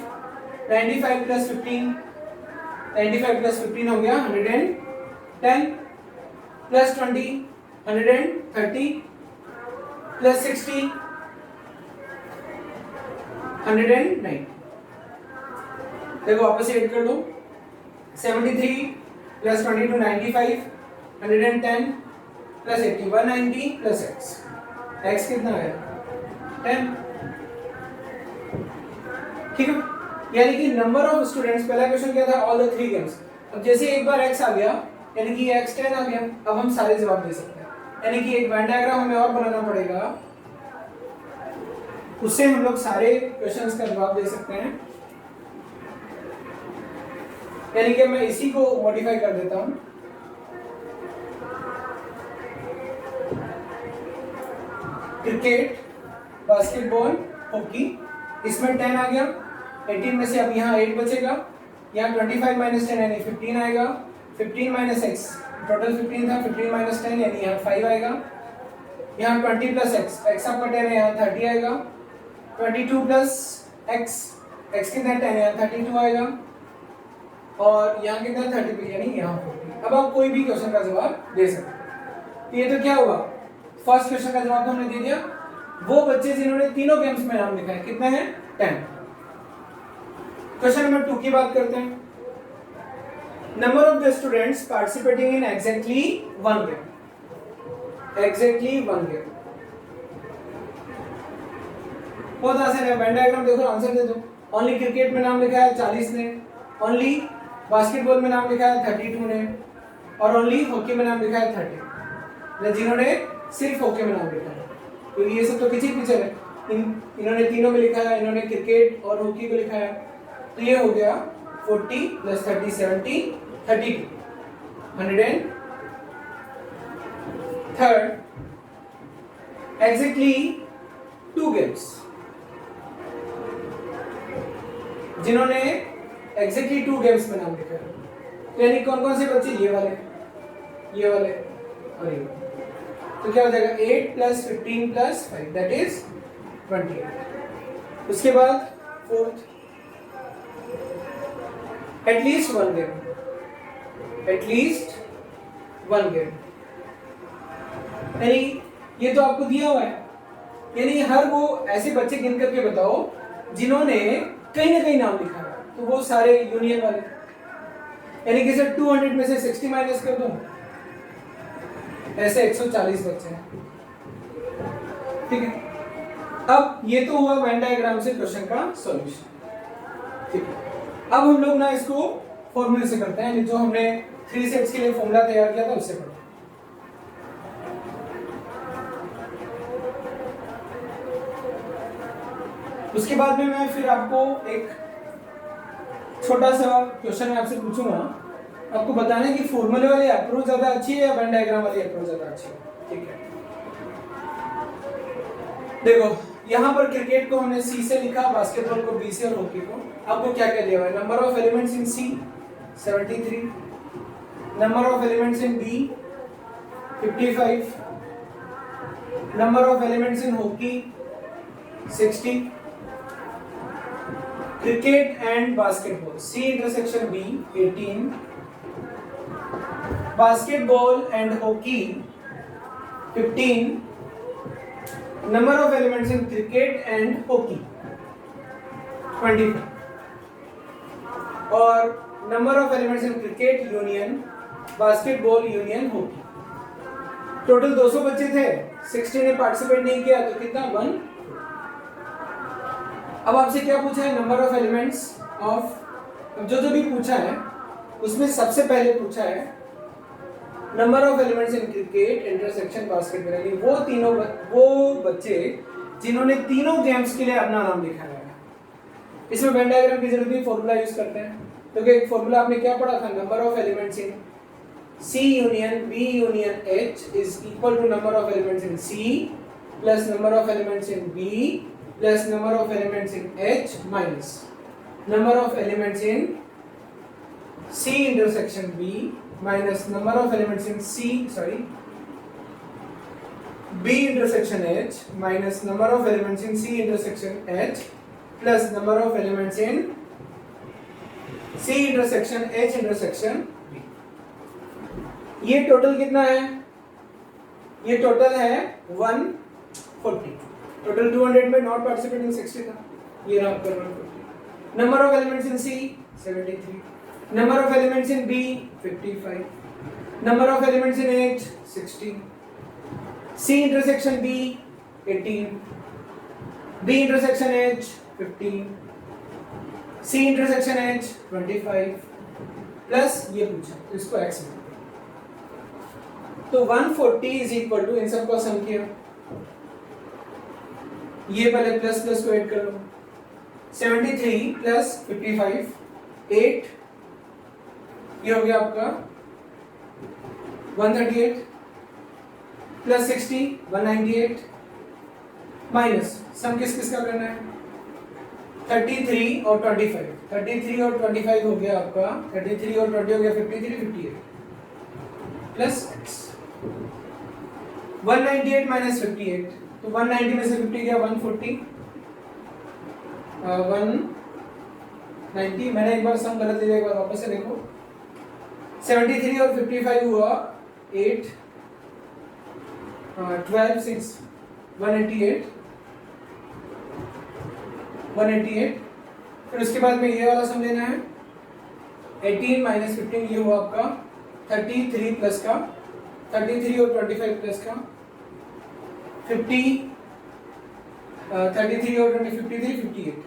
95 प्लस 15 95 प्लस 15 हो गया 110 प्लस 20 130 प्लस 60 190, देखो वापस ऐड कर लो 73 प्लस 22 95 110 प्लस 80 190 प्लस x कितना है 10, ठीक है, यानी कि नंबर ऑफ स्टूडेंट्स, पहला क्वेश्चन क्या था ऑल द 3 गेम्स, अब जैसे एक बार x आ गया यानी कि x 10 आ गया, अब हम सारे जवाब दे सकते हैं, यानी कि एक वेन डायग्राम हमें और बनाना पड़ेगा, उससे हम लोग सारे क्वेश्चंस का जवाब दे सकते हैं, यानी कि मैं इसी को मॉडिफाई कर देता हूं, क्रिकेट बास्केटबॉल हॉकी, इसमें 10 आ गया 18 में से, अब यहाँ 8 बचेगा, यहाँ 25 माइनस 10 यानी 15 आएगा, 15 माइनस एक्स टोटल 15 था, 15 माइनस 10 यानी यहाँ 5 आएगा, यहाँ 20 प्लस एक्स आपका 10 है, यहाँ 30 आएगा, 22 प्लस एक्स कितना 10 है, यहाँ 32 आएगा, और यहाँ कितना 30 यानी यहाँ 40। अब आप कोई भी क्वेश्चन का जवाब दे सकते हैं, तो ये तो क्या हुआ, फर्स्ट क्वेश्चन का जवाब तो हमने दे दिया, वो बच्चे जिन्होंने तीनों गेम्स में नाम लिखा है कितने हैं 10। क्वेश्चन नंबर 2 की बात करते हैं, number of the students participating in exactly one game, बहुत आसान है, वेन डायग्राम देखो आंसर दे दो, ओनली क्रिकेट में नाम लिखा है 40 ने, ओनली बास्केटबॉल में नाम लिखा है 32 ने, और ओनली हॉकी में नाम लिखा है 30, जिन्होंने सिर्फ हॉकी में नाम लिखा है, तो ये सब तो किसी पिक्चर है, इन्होंने तीनों में लिखा है, इन्होंने क्रिकेट और हॉकी को लिखा है, तो ये हो गया 40 प्लस 30 70 32 100 थर्ड एग्जैक्टली 2 गेम्स, जिन्होंने एग्जैक्टली 2 गेम्स में नाम लिखा है, यानी कौन कौन से बच्चे, ये वाले और ये वाले। तो क्या हो जाएगा 8 + 15 + 5 दैट इज 28। उसके बाद फोर्थ, एटलीस्ट वन गेम, यानी ये तो आपको दिया हुआ है, यानी हर वो ऐसे बच्चे गिन करके बताओ जिन्होंने कहीं ना कहीं नाम लिखा है, तो वो सारे यूनियन वाले। यानी कि सर 200 में से 60 माइनस कर दो, ऐसे 140 बच्चे हैं, ठीक है। अब ये तो हुआ वेन डायग्राम से क्वेश्चन का सॉल्यूशन, ठीक है। अब हम लोग ना इसको फॉर्मूले से करते हैं, जो हमने 3 सेट्स के लिए फॉर्मूला तैयार किया था उससे करते हैं। उसके बाद में मैं फिर आपको एक छोटा सा क्वेश्चन मैं आपसे पूछूंगा, आपको बताना है कि फॉर्मूले वाली अप्रोच ज्यादा अच्छी है या वेन डायग्राम वाली अप्रोच ज्यादा अच्छी है, ठीक है। देखो यहाँ पर क्रिकेट को हमने सी से लिखा, बास्केटबॉल को बी से और हॉकी को आपको क्या क्या दिया हुआ है, number of elements in C 73, number of elements in B 55, number of elements in hockey 60, cricket and basketball C intersection B 18, basketball and hockey 15, number of elements in cricket and hockey 25, और number of elements in cricket union, basketball union, hockey। Total 200 बच्चे थे, 60 ने participate नहीं किया, तो कितना 1। अब आपसे क्या पूछा है, नंबर ऑफ एलिमेंट्स ऑफ, जो भी पूछा है उसमें सबसे पहले पूछा है number of elements in cricket intersection basketball, यानी वो बच्चे जिन्होंने तीनों गेम्स के लिए अपना नाम लिखा है। इसमें वेन डायग्राम की जरूरत नहीं, फॉर्मूला यूज करते हैं, क्योंकि एक फॉर्मूला आपने क्या पढ़ा था, number of elements in C union B union H is equal to number of elements in C plus number of elements in B plus number of elements in H minus number of elements in C intersection B minus number of elements in B intersection H minus number of elements in C intersection H plus number of elements in C intersection H intersection B। ये total कितना है, ये total है 140, total 200 में not participating 60 था, ये रहा आपका 140। Number of elements in C 73, number of elements in B 55, number of elements in H 60, C intersection B 18, B intersection H 15, C intersection H 25 plus ये पूछा, इसको x में, तो 140 इज इक्वल टू, इन सबको सम किया, ये पहले प्लस प्लस को ऐड कर लो, 73 प्लस 55 8, ये हो गया आपका 138 प्लस 60 198 माइनस सम किस किस का करना है, 33 और 25, 33 और 25 हो गया आपका, 33 और 20 हो गया 53 58 प्लस x, 198 माइनस 58, तो 190 में से 50 गया 140, 190, मैंने एक बार सम गलत दिया, एक बार वापस से देखो, 73 और 55 हुआ 8, 12 6 188, फिर उसके बाद में ये वाला सम लेना है, 18 माइनस 15, ये हुआ आपका 33 प्लस का, 33 और 25 प्लस का 50, 33 और 20 53 58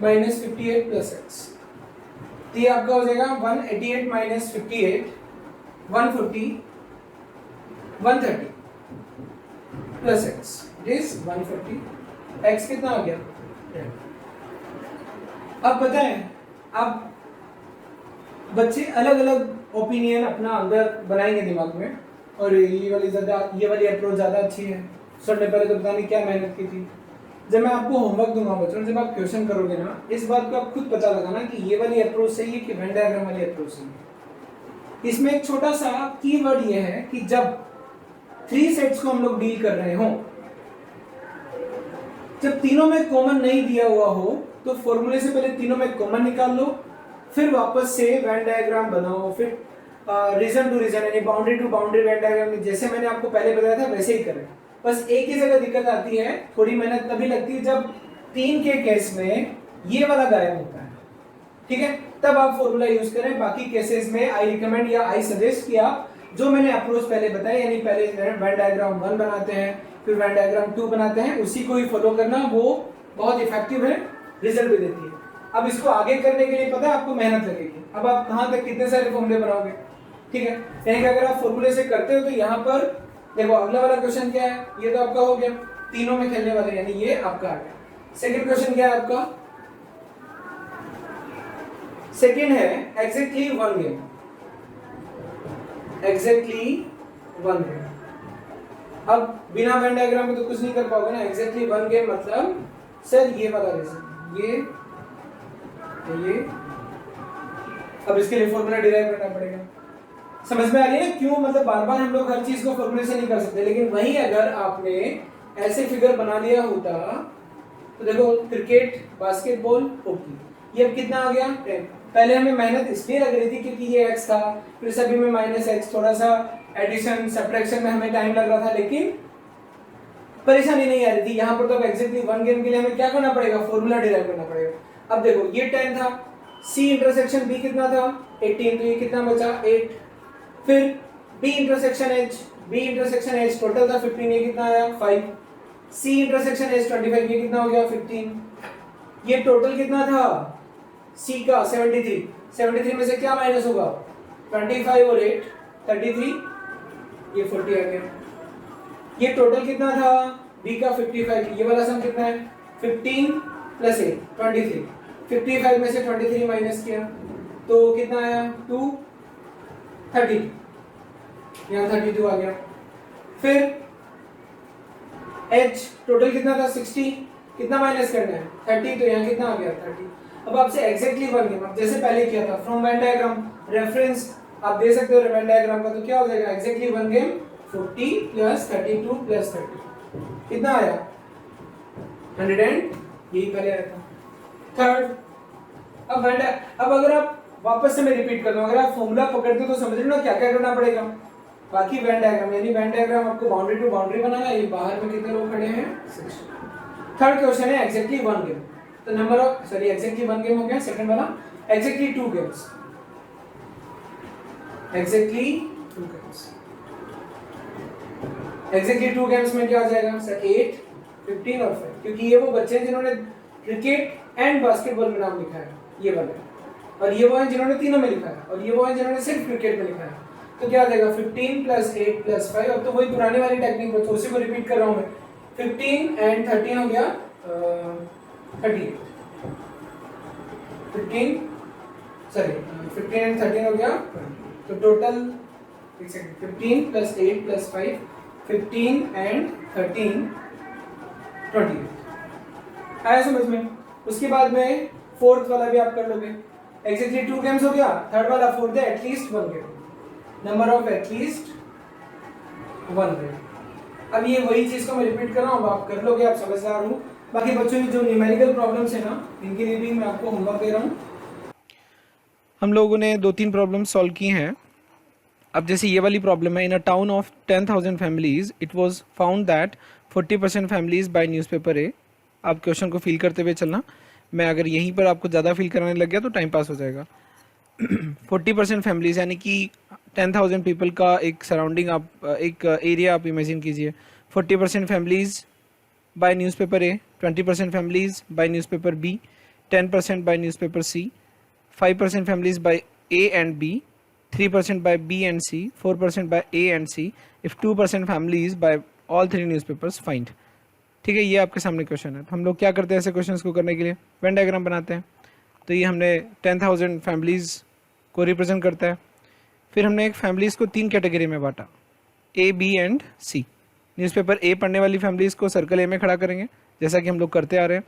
माइनस 58 प्लस x, तो ये आपका हो जाएगा 188 minus 58 140 130 plus x, it is 140, x कितना आ गया 10। अब पता है, अब बच्चे अलग अलग ओपिनियन अपना अंदर बनाएंगे दिमाग में, और ये वाली अप्रोच ज़्यादा अच्छी है, सर ने पहले तो पता नहीं क्या मेहनत की थी, जब मैं आपको होमवर्क दूंगा बच्चों, जब आप क्वेश्चन करोगे ना, इस बात को आप खुद पता लगाना कि ये वाली अप्रोच सही है कि वेन डायग्राम वाली अप्रोच सही है। इसमें एक छोटा सा कीवर्ड ये है कि जब 3 सेट्स को हम लोग डील कर रहे हो, जब तीनों में कॉमन नहीं दिया हुआ हो तो फॉर्मूले से पहले तीनों में कॉमन निकाल लो, फिर वापस से वेन डायग्राम बनाओ, फिर रीजन टू रीजन यानी boundary to boundary Venn diagram, जैसे मैंने आपको पहले बताया था वैसे ही करें। बस एक ही जगह दिक्कत आती है, थोड़ी मेहनत तभी लगती है जब 3 के केस में ये वाला गायब होता है, ठीक है, तब आप फॉर्मूला यूज करें। बाकी केसेस में आई रिकमेंड या आई सजेस्ट कि आप जो मैंने अप्रोच पहले बताया, यानी पहले वेन डायग्राम 1 बनाते हैं, फिर वेन डायग्राम 2 बनाते हैं, उसी को ही फॉलो करना, वो बहुत इफेक्टिव है, रिजल्ट भी देती है। अब इसको आगे करने के लिए पता है आपको मेहनत लगेगी। अब आप कहां तक कितने सारे फॉर्मूले बनाओगे, ठीक है, यानी कि अगर आप फॉर्मूले से करते हो तो यहाँ पर देखो अगला वाला क्वेश्चन क्या है, ये तो आपका हो गया, तीनों में खेलने वाले, यानी ये आपका आ गया। सेकंड क्वेश्चन क्या है आपका, सेकंड है एग्जैक्टली 1 गेम, एग्जैक्टली 1 गेम। अब बिना वेन डायग्राम में तो कुछ नहीं कर पाओगे ना, एग्जैक्टली 1 गेम मतलब सर ये वाला रीजन, ये अब इसके लिए फॉर्मूला डिराइव करना पड़ेगा। समझ में आ रही है क्यों, मतलब बार बार हम लोग हर चीज को फॉर्मूले से नहीं कर सकते, लेकिन वही अगर आपने ऐसे फिगर बना लिया होता तो देखो क्रिकेट, बास्केटबॉल, हॉकी, ये अब कितना आ गया 10। पहले हमें मेहनत इसलिए लग रही थी क्योंकि ये x था, फिर सभी में -x, थोड़ा सा एडिशन सब्ट्रैक्शन में हमें टाइम लग रहा था, लेकिन परेशानी नहीं आ रही थी। यहाँ पर तो एग्जैक्टली 1 गेम के लिए हमें क्या करना पड़ेगा, फॉर्मूला डिराइव करना पड़ेगा। अब देखो ये 10 था, C इंटरसेक्शन B कितना था 18, तो ये कितना बचा 8, फिर B इंटरसेक्शन H टोटल था 15, ये कितना आया 5, C इंटरसेक्शन H 25, ये कितना हो गया 15, ये टोटल कितना था C का 73 में से क्या माइनस होगा 25 और 8 33, ये 40 आ गया। ये टोटल कितना था B का 55, ये वाला सम कितना है 15 प्लस 8 23, 55 में से 23 माइनस किया तो कितना आया 2 30, यहाँ 32 आ गया। फिर H टोटल कितना था 60, कितना माइनस करना है 30, तो यहाँ कितना आ गया 30। अब आपसे एग्जैक्टली 1 गेम, अब जैसे पहले किया था फ्रॉम वेन डायग्राम रेफरेंस आप दे सकते हो वेन डायग्राम का, तो क्या हो जाएगा एग्जैक्टली 1 गेम 40 प्लस 32 प्लस 30, कितना आया 100, यही पहले आया था। थर्ड, अब अगर आप वापस से मैं रिपीट कर दूं, अगर आप फॉर्मूला पकड़ते हो तो समझ रहे हो ना क्या क्या करना पड़ेगा। बाकी वेन डायग्राम, यानी वेन डायग्राम आपको बाउंड्री टू बाउंड्री बनाना है, ये बाहर में कितने लोग खड़े हैं 6। थर्ड क्वेश्चन है एग्जैक्टली 1 गेम, तो number of sorry exactly 1 game हो गया। सेकंड वाला exactly 2 games, exactly 2 games, exactly 2 games में क्या हो जाएगा सर 8 15 और 5, क्योंकि ये वो बच्चे हैं जिन्होंने क्रिकेट एंड बास्केटबॉल में नाम लिखा है, ये वाले, और ये वो हैं जिन्होंने तीनों में लिखा है, और ये वो हैं जिन्होंने सिर्फ क्रिकेट में लिखा है। तो क्या आ जाएगा 15 प्लस 8 प्लस 5, अब तो वही पुरानी वाली टेक्निक बच्चों, उसी को रिपीट कर रहा हूं मैं। 15 एंड 13 हो गया 38, 15 एंड 13 हो गया, तो टोटल 15 प्लस 8 प्लस 5 15 एंड 13 28 आया समझ में। उसके बाद में फोर्थ वाला भी आप कर लोगे, एग्जैक्टली 2 गेम्स हो गया। थर्ड वाला फोर्थ है at least 1 game, number of at least 1 game. अब ये वही चीज को मैं रिपीट कर रहा हूँ, आप कर लोगे, आप समझदार हो। बाकी बच्चों की जो न्यूमेरिकल प्रॉब्लम्स है ना, इनके लिए भी मैं आपको होमवर्क दे रहा हूँ। हम लोगों ने 2-3 प्रॉब्लम सॉल्व की हैं। अब जैसे ये वाली प्रॉब्लम है, in a town of 10,000 families it was found that 40% families bye newspaper A. आप क्वेश्चन को फिल करते हुए चलना, मैं अगर यहीं पर आपको ज़्यादा फिल कराने लग गया तो टाइम पास हो जाएगा। 40% फैमिलीज यानी कि 10,000 पीपल का एक सराउंडिंग आप एक एरिया आप इमेजिन कीजिए। 40% families bye newspaper A, 20% families bye newspaper B, 10% buy newspaper C, 5% families by A and B, 3% by B and C, 4% by A and C, if 2% families by all 3 newspapers, find। ठीक है, ये आपके सामने question है। तो हम लोग क्या करते हैं ऐसे क्वेश्चंस को करने के लिए, वेन डायग्राम बनाते हैं। तो ये हमने 10,000 फैमिलीज़ को रिप्रेजेंट करता है। फिर हमने एक फैमिलीज़ को 3 कैटेगरी में बांटा, A, B and C। Newspaper A पढ़ने वाली फैमिलीज़ को सर्कल ए में खड़ा करेंगे जैसा कि हम लोग करते आ रहे हैं,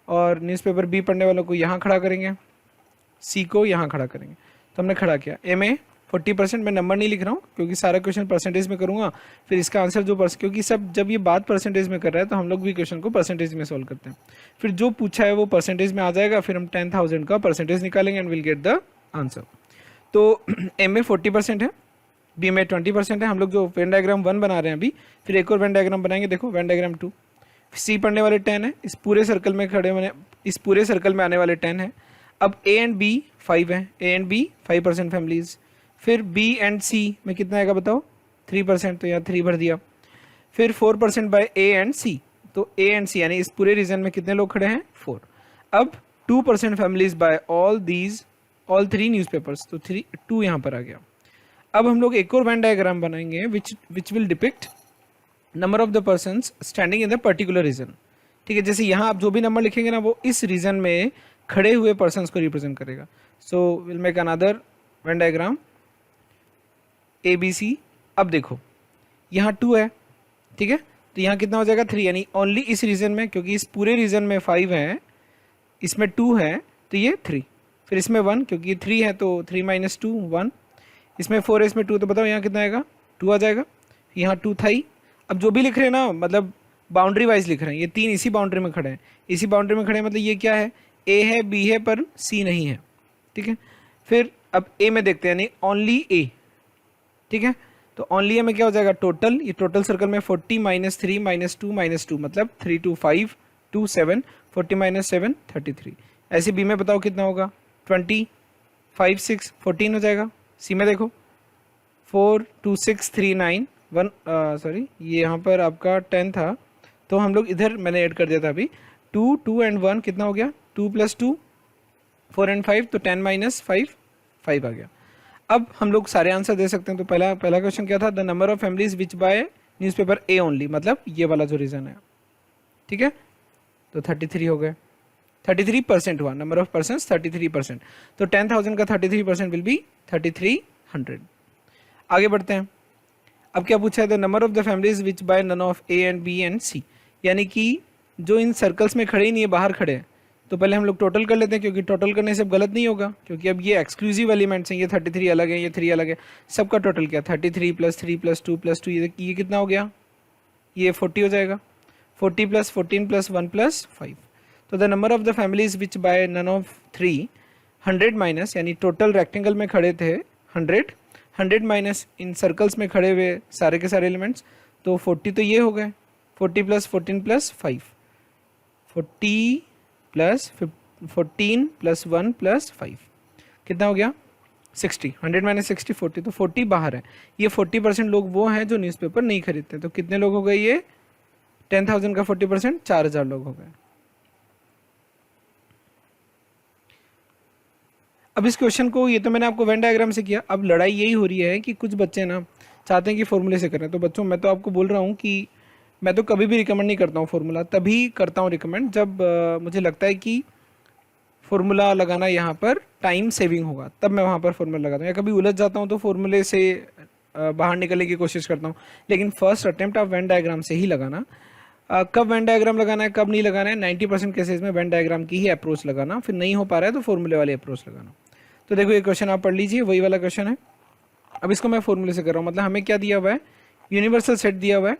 और न्यूज़पेपर बी पढ़ने वालों को यहाँ खड़ा करेंगे, सी को यहाँ खड़ा करेंगे। तो हमने खड़ा किया। ए में 40%, मैं नंबर नहीं लिख रहा हूँ क्योंकि सारा क्वेश्चन परसेंटेज में करूँगा, फिर इसका आंसर जो क्योंकि सब जब ये बात परसेंटेज में कर रहा है तो हम लोग भी क्वेश्चन को परसेंटेज में सोल्व करते हैं। फिर जो पूछा है वो परसेंटेज में आ जाएगा, फिर हम 10,000 का परसेंटेज निकालेंगे and will get the answer. तो ए में 40% है, बी में 20% है। हम लोग जो वेन डायग्राम 1 बना रहे हैं अभी, फिर एक और वेन डायग्राम बनाएंगे, देखो वेन डायग्राम 2। सी पढ़ने वाले 10 है, इस पूरे सर्कल में खड़े होने, इस पूरे सर्कल में आने वाले 10 है। अब ए एंड बी 5 है, ए एंड बी 5% फैमिलीज। फिर बी एंड सी में कितना आएगा बताओ, 3%, तो यहाँ 3 भर दिया। फिर 4% बाय ए एंड सी, तो ए एंड सी यानी इस पूरे रीजन में कितने लोग खड़े हैं, 4। अब 2% फैमिलीज बाय ऑल 3 न्यूज़पेपर्स, तो 2 यहाँ पर आ गया। अब हम लोग एक और वेन डायग्राम बनाएंगे which will depict number of the persons standing in the particular region. ठीक है, जैसे यहाँ आप जो भी नंबर लिखेंगे ना वो इस रीजन में खड़े हुए पर्सन्स को रिप्रेजेंट करेगा। So will make another Venn diagram A B C. अब देखो यहाँ 2 है, ठीक है, तो यहाँ कितना हो जाएगा 3, यानी ओनली इस रीजन में, क्योंकि इस पूरे रीजन में 5 है, इसमें 2 है तो ये 3। फिर इसमें 1, क्योंकि 3 है तो 3 - 2 1। इसमें 4 है, इसमें 2, तो बताओ यहाँ कितना आएगा, 2 आ जाएगा। यहाँ 2 था ही। अब जो भी लिख रहे हैं ना, मतलब बाउंड्री वाइज लिख रहे हैं, ये 3 इसी बाउंड्री में खड़े हैं, इसी बाउंड्री में खड़े हैं, मतलब ये क्या है, ए है, बी है, पर सी नहीं है। ठीक है, फिर अब ए में देखते हैं, यानी ओनली ए। ठीक है, तो ओनली ए में क्या हो जाएगा, टोटल, ये टोटल सर्कल में 40 - 3 - 2 - 2, मतलब 3 2 5 2 7, 40 - 7 33। ऐसे बी में बताओ कितना होगा, 20 5 6 14 हो जाएगा। सी में देखो 4 2 6 3 9 1, सॉरी ये यहाँ पर आपका 10 था, तो हम लोग इधर मैंने ऐड कर दिया था अभी, 2 2 एंड 1 कितना हो गया, 2 + 2 4 एंड 5, तो 10 - 5 5 आ गया। अब हम लोग सारे आंसर दे सकते हैं। तो पहला क्वेश्चन क्या था, the number of families which bye newspaper A only, मतलब ये वाला जो रीजन है। ठीक है, तो 33 हो गए, 33% हुआ, नंबर ऑफ पर्सन 33%। तो 10,000 का 33% विल बी 3300। आगे बढ़ते हैं। अब क्या पूछा है, the number of the families which buy none of A and B and C, यानी कि जो इन सर्कल्स में खड़े ही नहीं है, बाहर खड़े हैं। तो पहले हम लोग टोटल कर लेते हैं, क्योंकि टोटल करने से अब गलत नहीं होगा, क्योंकि अब ये एक्सक्लूसिव एलिमेंट्स हैं, ये 33 अलग है, ये 3 अलग है, सबका टोटल क्या, 33 + 3 + 2 + 2, ये कितना हो गया, ये 40 हो जाएगा। 40 + 14 + 1 + 5। तो the number of the families which buy none of 3, 100 minus, यानी टोटल रेक्टेंगल में खड़े थे 100 माइनस इन सर्कल्स में खड़े हुए सारे के सारे एलिमेंट्स, तो 40 तो ये हो गए, 40 + 14 + 5, 40 + 14 + 1 + 5 कितना हो गया, 60। 100 - 60 40, तो 40 बाहर है। ये 40% लोग वो हैं जो न्यूज़पेपर नहीं खरीदते। तो कितने लोग हो गए, ये 10,000 का 40% 4,000 लोग हो गए। अब इस क्वेश्चन को, ये तो मैंने आपको वेन डायग्राम से किया, अब लड़ाई यही हो रही है कि कुछ बच्चे ना चाहते हैं कि फॉर्मूले से करें। तो बच्चों, मैं तो आपको बोल रहा हूँ कि मैं तो कभी भी रिकमेंड नहीं करता हूँ फॉर्मूला, तभी करता हूँ रिकमेंड जब मुझे लगता है कि फॉर्मूला लगाना यहाँ पर टाइम सेविंग होगा, तब मैं वहाँ पर फॉर्मूला लगाता हूँ। या कभी उलझ जाता हूँ तो फॉर्मूले से बाहर निकलने की कोशिश करता हूँ, लेकिन फर्स्ट अटेम्प्ट आप वेन डायग्राम से ही लगाना। कब वेन डायग्राम लगाना है, कब नहीं लगाना है, 90% केसेस में वेन डायग्राम की ही अप्रोच लगाना, फिर नहीं हो पा रहा है तो फॉर्मूले वाली अप्रोच लगाना। तो देखो ये क्वेश्चन आप पढ़ लीजिए, वही वाला क्वेश्चन है। अब इसको मैं फॉर्मूले से कर रहा हूँ, मतलब हमें क्या दिया हुआ है, यूनिवर्सल सेट दिया हुआ है।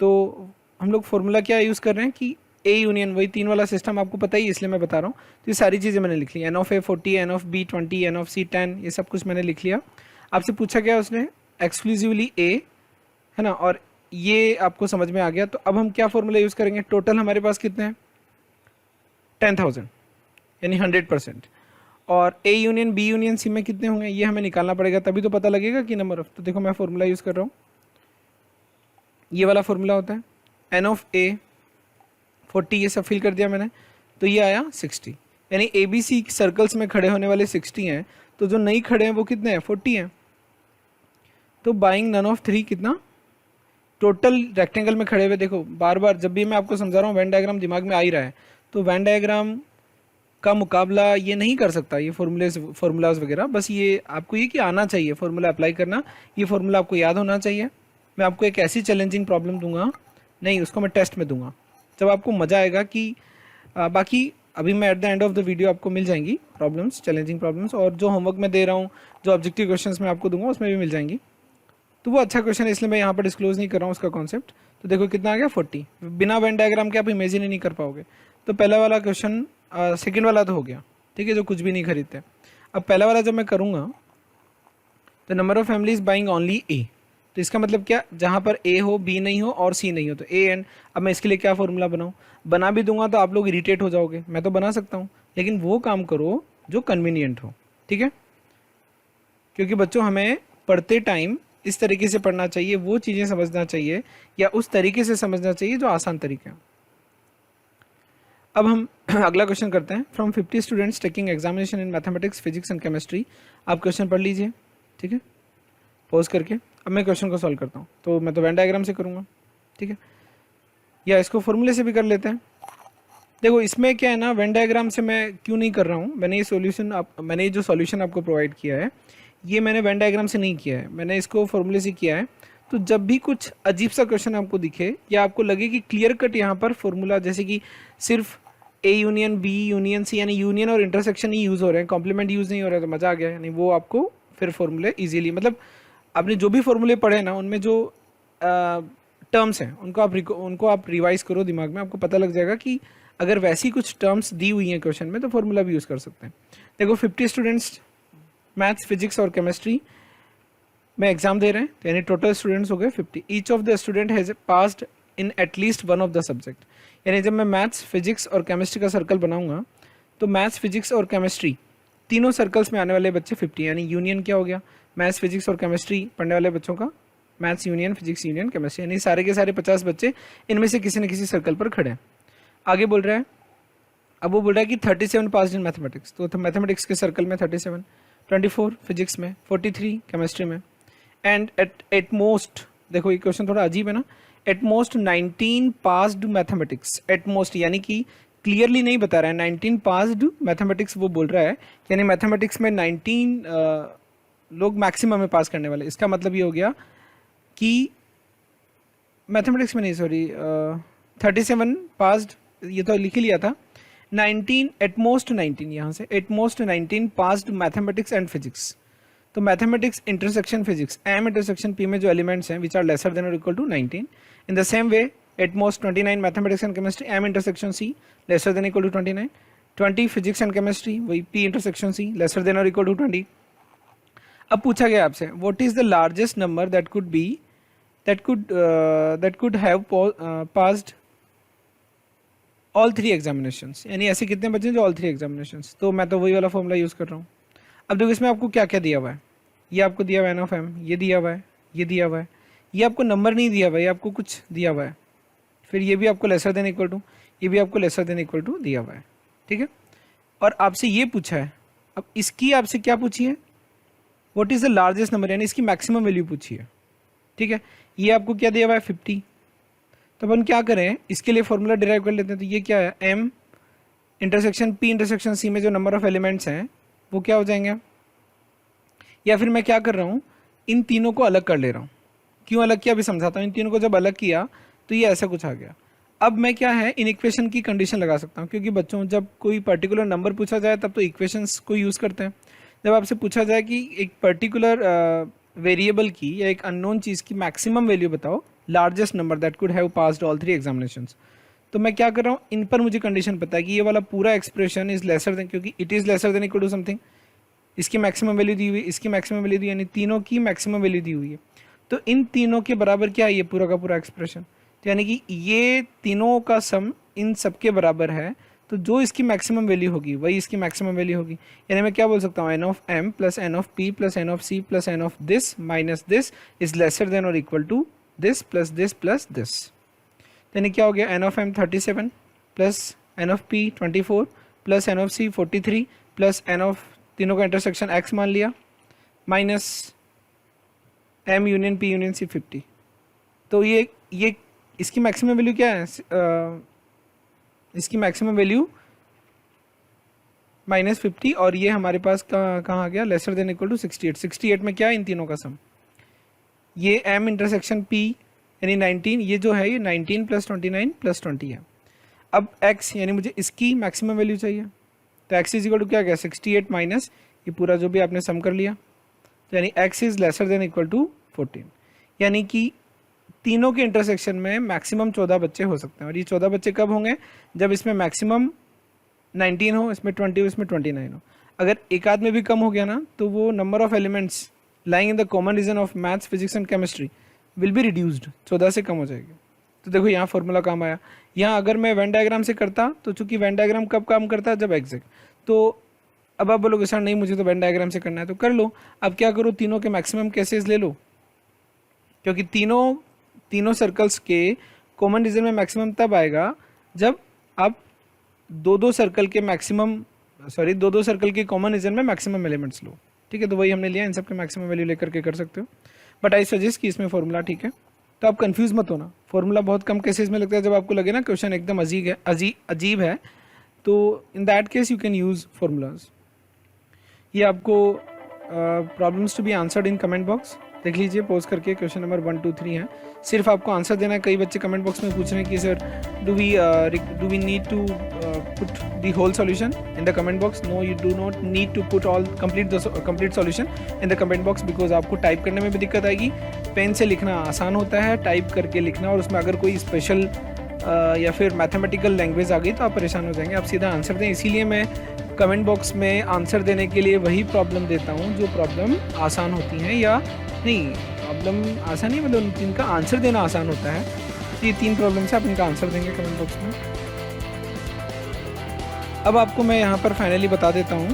तो हम लोग फॉर्मूला क्या यूज़ कर रहे हैं कि ए यूनियन, वही 3 वाला सिस्टम आपको पता ही, इसलिए मैं बता रहा हूँ। तो ये सारी चीज़ें मैंने लिख ली, n of A 40, n of B 20, n of C 10, ये सब कुछ मैंने लिख लिया। आपसे पूछा गया उसने एक्सक्लूसिवली ए, है ना, और ये आपको समझ में आ गया। तो अब हम क्या फॉर्मूला यूज़ करेंगे, टोटल हमारे पास कितने हैं, 10,000 यानी 100%, और A union B union C में कितने होंगे, ये हमें निकालना पड़ेगा, तभी तो पता लगेगा कि नंबर ऑफ। तो देखो मैं फॉर्मूला यूज़ कर रहा हूँ, ये वाला फॉर्मूला होता है एन ऑफ ए 40, ये सब फिल कर दिया मैंने, तो ये आया 60, यानी ए बी सी सर्कल्स में खड़े होने वाले 60 हैं, तो जो नहीं खड़े हैं वो कितने हैं, 40 हैं। तो बाइंग नन ऑफ 3 कितना, टोटल रेक्टेंगल में खड़े हुए, देखो बार बार जब भी मैं आपको समझा रहा हूँ वेन डायग्राम दिमाग में आ ही रहा है, तो वेन डायग्राम का मुकाबला ये नहीं कर सकता, ये फार्मूलाज वगैरह, बस ये आपको ये कि आना चाहिए फार्मूला अप्लाई करना, ये फार्मूला आपको याद होना चाहिए। मैं आपको एक ऐसी चैलेंजिंग प्रॉब्लम दूंगा नहीं, उसको मैं टेस्ट में दूंगा जब आपको मज़ा आएगा कि बाकी अभी मैं at the end of the video आपको मिल जाएंगी प्रॉब्लम्स, चैलेंजिंग प्रॉब्लम्स, और जो होमवर्क मैं दे रहा हूँ, जो ऑब्जेक्टिव क्वेश्चंस मैं आपको दूंगा उसमें भी मिल जाएंगी। तो वो अच्छा क्वेश्चन है, इसलिए मैं यहाँ पर डिस्क्लोज नहीं कर रहा हूँ उसका कॉन्सेप्ट। तो देखो कितना आ गया 40, बिना वेन डायग्राम के आप इमेजिन ही नहीं कर पाओगे। तो पहला वाला क्वेश्चन, सेकेंड वाला तो हो गया, ठीक है, जो कुछ भी नहीं खरीदते। अब पहला वाला जब मैं करूँगा तो number of families buying only A, तो इसका मतलब क्या, जहाँ पर ए हो, बी नहीं हो और सी नहीं हो तो ए एंड। अब मैं इसके लिए क्या फॉर्मूला बनाऊँ, बना भी दूंगा तो आप लोग इरिटेट हो जाओगे, मैं तो बना सकता हूँ, लेकिन वो काम करो जो कन्वीनियंट हो, ठीक है, क्योंकि बच्चों हमें पढ़ते टाइम इस तरीके से पढ़ना चाहिए, वो चीज़ें समझना चाहिए या उस तरीके से समझना चाहिए जो आसान तरीका है। अब हम अगला क्वेश्चन करते हैं। From 50 students taking examination in mathematics, physics and chemistry. आप क्वेश्चन पढ़ लीजिए, ठीक है, पॉज करके। अब मैं क्वेश्चन को सॉल्व करता हूँ, तो मैं तो वेन डायग्राम से करूँगा, ठीक है, या इसको फॉर्मूले से भी कर लेते हैं। देखो इसमें क्या है ना, वेन डायग्राम से मैं क्यों नहीं कर रहा हूँ, मैंने ये जो सॉल्यूशन आपको प्रोवाइड किया है ये मैंने वेन डायग्राम से नहीं किया है, मैंने इसको फॉर्मूले से किया है। तो जब भी कुछ अजीब सा क्वेश्चन आपको दिखे या आपको लगे कि क्लियर कट यहाँ पर फॉर्मूला, जैसे कि सिर्फ A union B union C, यानी यूनियन और इंटरसेक्शन ही यूज़ हो रहे हैं, कॉम्प्लीमेंट यूज़ नहीं हो रहा है, तो मज़ा आ गया। यानी वो आपको फिर फॉर्मूले इजीली, मतलब आपने जो भी फॉर्मूले पढ़े ना उनमें जो टर्म्स हैं उनको आप रिवाइज करो दिमाग में, आपको पता लग जाएगा कि अगर वैसी कुछ टर्म्स दी हुई हैं क्वेश्चन में तो फॉर्मूला भी यूज़ कर सकते हैं। देखो 50 स्टूडेंट्स मैथ्स, फिजिक्स और केमिस्ट्री में एग्जाम दे रहे हैं, तो यानी टोटल स्टूडेंट्स हो गए 50। Each of the student has passed in at least one of the subject. यानी जब मैं मैथ्स, फिजिक्स और केमिस्ट्री का सर्कल बनाऊंगा तो मैथ्स, फिजिक्स और केमिस्ट्री तीनों सर्कल्स में आने वाले बच्चे 50, यानी यूनियन क्या हो गया, मैथ्स, फिजिक्स और केमिस्ट्री पढ़ने वाले बच्चों का maths union, physics union, chemistry, यानी सारे के सारे 50 बच्चे इनमें से किसी न किसी सर्कल पर खड़े हैं। आगे बोल रहा है, अब वो बोल रहा है कि 37 पास इन मैथमेटिक्स, तो मैथमेटिक्स के सर्कल में 37, 24 फिजिक्स में, 43 केमिस्ट्री में, एंड एट मोस्ट, देखो ये क्वेश्चन थोड़ा अजीब है ना, eight most 19 passed mathematics, at most यानी कि क्लियरली नहीं बता रहा है, 19 पास्ड मैथमेटिक्स वो बोल रहा है, यानी मैथमेटिक्स में 19 लोग मैक्सिमम में पास करने वाले। इसका मतलब ये हो गया कि मैथमेटिक्स में नहीं, सॉरी, 37 पास्ड, ये तो लिख ही लिया था, 19 एट मोस्ट 19, यहाँ से at most 19 passed mathematics and physics. तो mathematics intersection physics, M intersection P में जो एलिमेंट्स हैं विच आर लेसर देन और equal to 19। In the same way at most 29 mathematics and chemistry, M intersection C lesser than equal to 29, 20 physics and chemistry, वही P intersection C lesser than और equal to 20। अब पूछा गया आपसे what is the largest number that could have passed all 3 examinations, यानी ऐसे कितने बच्चे हैं जो ऑल 3 एग्जामिनेशंस। तो मैं तो वही वाला फॉर्मूला यूज़ कर रहा हूँ। अब देखो इसमें आपको क्या क्या दिया हुआ है, ये आपको दिया हुआ है एन ऑफ एम, ये दिया हुआ है, ये दिया हुआ है, ये आपको नंबर नहीं दिया हुआ है, ये आपको कुछ दिया हुआ है, फिर ये भी आपको लेसर देन इक्वल टू, ये भी आपको लेसर देन इक्वल टू दिया हुआ है, ठीक है। और आपसे ये पूछा है, अब इसकी आपसे क्या पूछी है, what is the largest number, यानी इसकी मैक्सिमम वैल्यू पूछी है, ठीक है। ये आपको क्या दिया हुआ है 50, तो अपन क्या करें, इसके लिए फॉर्मूला डिराइव कर लेते हैं। तो ये क्या है, M intersection P intersection C में जो नंबर ऑफ एलिमेंट्स हैं वो क्या हो जाएंगे, या फिर मैं क्या कर रहा हूँ, इन तीनों को अलग कर ले रहा हूँ। क्यों अलग किया अभी समझाता हूँ। इन तीनों को जब अलग किया तो ये ऐसा कुछ आ गया। अब मैं क्या है, इन इक्वेशन की कंडीशन लगा सकता हूँ, क्योंकि बच्चों जब कोई पर्टिकुलर नंबर पूछा जाए तब तो इक्वेशंस को यूज़ करते हैं। जब आपसे पूछा जाए कि एक पर्टिकुलर वेरिएबल की या एक अननोन चीज़ की मैक्सिमम वैल्यू बताओ, largest number that could have passed all 3 examinations, तो मैं क्या कर रहा हूँ, इन पर मुझे कंडीशन पता है कि ये वाला पूरा एक्सप्रेशन इज लेसर देन, क्योंकि it is lesser than equal to something, इसकी मैक्सिमम वैल्यू दी हुई, इसकी मैक्सिमम वैल्यू दी, यानी तीनों की मैक्सिमम वैल्यू दी हुई है। तो इन तीनों के बराबर क्या है, ये पूरा का पूरा एक्सप्रेशन, तो यानी कि ये तीनों का सम इन सब के बराबर है, तो जो इसकी मैक्सिमम वैल्यू होगी वही इसकी मैक्सिमम वैल्यू होगी। यानी मैं क्या बोल सकता हूँ, n of M plus n of P plus n of C plus n of this minus this is lesser than और equal to this plus this plus this. यानी क्या हो गया, n of M 37 plus n of P 24 plus n of C 43 plus n of तीनों का intersection x मान लिया minus M union P union C 50। तो ये इसकी मैक्सिमम वैल्यू क्या है, इसकी मैक्सिमम वैल्यू -50, और ये हमारे पास कहाँ आ गया, लेसर देन इक्वल टू 68। 68 में क्या है, इन तीनों का सम, ये m इंटरसेक्शन p यानी 19, ये जो है ये 19 + 29 + 20 है। अब x यानी मुझे इसकी मैक्सिमम वैल्यू चाहिए, तो x इज इक्वल टू क्या 68 माइनस ये पूरा जो भी आपने सम कर लिया, तो यानी x is lesser than equal to 14, यानी कि तीनों के इंटरसेक्शन में मैक्सिमम 14 बच्चे हो सकते हैं। और ये 14 बच्चे कब होंगे, जब इसमें मैक्सिमम 19 हो, इसमें 20 हो, इसमें 29 हो। अगर एक आध में भी कम हो गया ना, तो वो number of elements lying in the common region of maths, physics and chemistry will be reduced, 14 से कम हो जाएगी। तो देखो यहाँ फॉर्मूला काम आया। यहाँ अगर मैं वेन डायग्राम से करता, तो चूंकि वेन डायग्राम कब काम करता है, जब एग्जैक्ट। तो अब आप बोलोगे सर नहीं मुझे तो वेन डायग्राम से करना है, तो कर लो। अब क्या करो, तीनों के मैक्सिमम केसेस ले लो, क्योंकि तीनों सर्कल्स के कॉमन रीजन में मैक्सिमम तब आएगा जब आप दो सर्कल के कॉमन रीजन में मैक्सिमम एलिमेंट्स लो। ठीक है, तो वही हमने लिया, इन सब के मैक्सिमम वैल्यू लेकर के कर सकते हो। बट आई सजेस्ट कि इसमें फॉर्मूला ठीक है, तो आप कंफ्यूज मत होना। फॉर्मूला बहुत कम केसेस में लगता है, जब आपको लगे ना क्वेश्चन एकदम अजीब है, तो in that case you can use formulas. ये आपको problems to be answered in comment box देख लीजिए, पोज करके क्वेश्चन नंबर 1, 2, 3 है, सिर्फ आपको आंसर देना है। कई बच्चे कमेंट बॉक्स में पूछ रहे हैं कि sir do we need to put the whole solution in the comment box. No, you do not need to put all complete solution in the comment box, because आपको टाइप करने में भी दिक्कत आएगी। पेन से लिखना आसान होता है, टाइप करके लिखना, और उसमें अगर कोई स्पेशल या फिर मैथमेटिकल लैंग्वेज आ गई तो आप परेशान हो जाएंगे। आप सीधा आंसर दें, इसीलिए मैं कमेंट बॉक्स में आंसर देने के लिए वही प्रॉब्लम देता हूँ जो प्रॉब्लम आसान होती हैं, या नहीं प्रॉब्लम आसान नहीं, मतलब इनका आंसर देना आसान होता है। तो ये 3 प्रॉब्लम से आप इनका आंसर देंगे कमेंट बॉक्स में। अब आपको मैं यहाँ पर फाइनली बता देता हूँ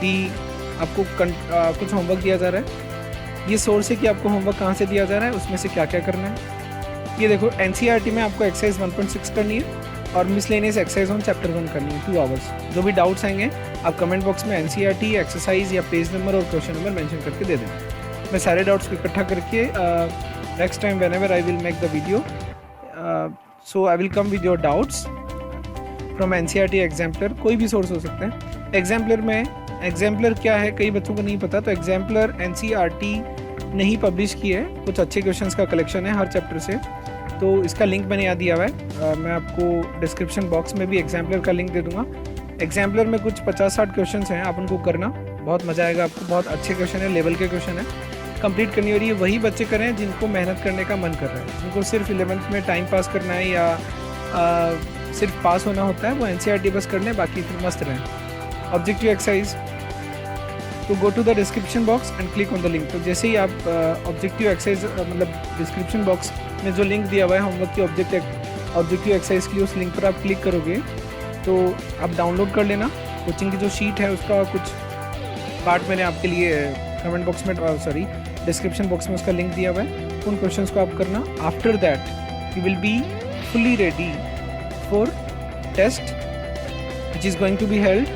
कि आपको कुछ होमवर्क दिया जा रहा है। ये सोर्स है कि आपको होमवर्क कहाँ से दिया जा रहा है, उसमें से क्या क्या करना है। ये देखो, NCERT में आपको एक्सरसाइज 1.6 करनी है और मिसलेनियस एक्सरसाइज ऑन चैप्टर 1 करनी है 2 आवर्स। जो भी डाउट्स आएंगे आप कमेंट बॉक्स में NCERT एक्सरसाइज या पेज नंबर और क्वेश्चन नंबर मेंशन करके दे देना। मैं सारे डाउट्स को इकट्ठा करके next time whenever I will make the video, so I will come with your doubts from NCERT exemplar. कोई भी सोर्स हो सकता है। एग्जाम्पलर क्या है, कई बच्चों को नहीं पता, तो एग्जाम्पलर NCERT ने ही पब्लिश की है। कुछ अच्छे क्वेश्चंस का कलेक्शन है हर चैप्टर से, तो इसका लिंक मैंने यहाँ दिया हुआ है। मैं आपको डिस्क्रिप्शन बॉक्स में भी एग्जाम्पलर का लिंक दे दूँगा। एग्जाम्पलर में कुछ 50-60 क्वेश्चंस हैं, आप उनको करना, बहुत मज़ा आएगा आपको। बहुत अच्छे क्वेश्चन है, लेवल के क्वेश्चन है, कंप्लीट करनी हो रही है। वही बच्चे करें जिनको मेहनत करने का मन कर रहा है, जिनको सिर्फ 11th में टाइम पास करना है या सिर्फ पास होना होता है, वो NCERT बस कर लें, बाकी फिर मस्त रहें। ऑब्जेक्टिव एक्सरसाइज, तो go to the description box and click on the link. तो जैसे ही आप ऑब्जेक्टिव एक्सरसाइज मतलब डिस्क्रिप्शन बॉक्स में जो लिंक दिया हुआ है होमवर्क की ऑब्जेक्टिव एक्सरसाइज के लिए, उस लिंक पर आप क्लिक करोगे तो आप डाउनलोड कर लेना। कोचिंग की जो शीट है उसका कुछ पार्ट मैंने आपके लिए कमेंट बॉक्स में डिस्क्रिप्शन बॉक्स में उसका लिंक दिया हुआ है, उन क्वेश्चंस को आप करना। After that you will be fully ready for test which is going to be held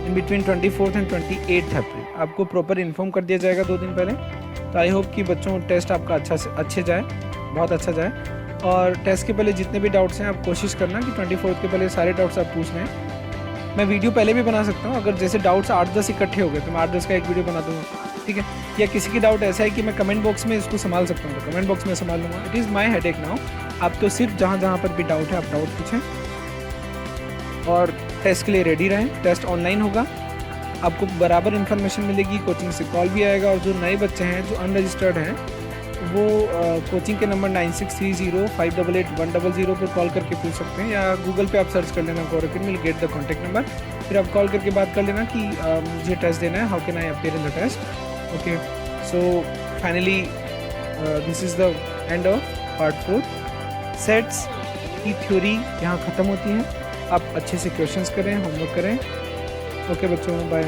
in between 24th and 28th April. आपको प्रॉपर इन्फॉर्म कर दिया जाएगा 2 दिन पहले। तो आई होप कि बच्चों टेस्ट आपका अच्छे जाए, बहुत अच्छा जाए। और टेस्ट के पहले जितने भी डाउट्स हैं आप कोशिश करना कि 24th के पहले सारे डाउट्स आप पूछ लें। मैं वीडियो पहले भी बना सकता हूँ, अगर जैसे डाउट्स 8-10 इकट्ठे हो गए तो मैं 8-10 का एक वीडियो बना दूँगा, ठीक है। या किसी की डाउट ऐसा है कि मैं कमेंट बॉक्स में इसको संभाल सकता हूँ, तो कमेंट बॉक्स में संभाल लूँगा। It is my headache now. आप तो सिर्फ जहाँ पर भी डाउट है आप डाउट पूछें और टेस्ट के लिए रेडी रहें। टेस्ट ऑनलाइन होगा, आपको बराबर इन्फॉर्मेशन मिलेगी, कोचिंग से कॉल भी आएगा। और जो नए बच्चे हैं जो अनरजिस्टर्ड हैं वो कोचिंग के नंबर 9630588100 पर कॉल करके पूछ सकते हैं, या गूगल पे आप सर्च कर लेना कोरकेट में, गेट द कॉन्टैक्ट नंबर। फिर आप कॉल करके बात कर लेना कि मुझे टेस्ट देना है, how can I appear in the test. Okay, so finally this is the end of part 4। Sets की थ्योरी यहाँ ख़त्म होती है। आप अच्छे से क्वेश्चंस करें, होमवर्क करें। ओके बच्चों, बाय।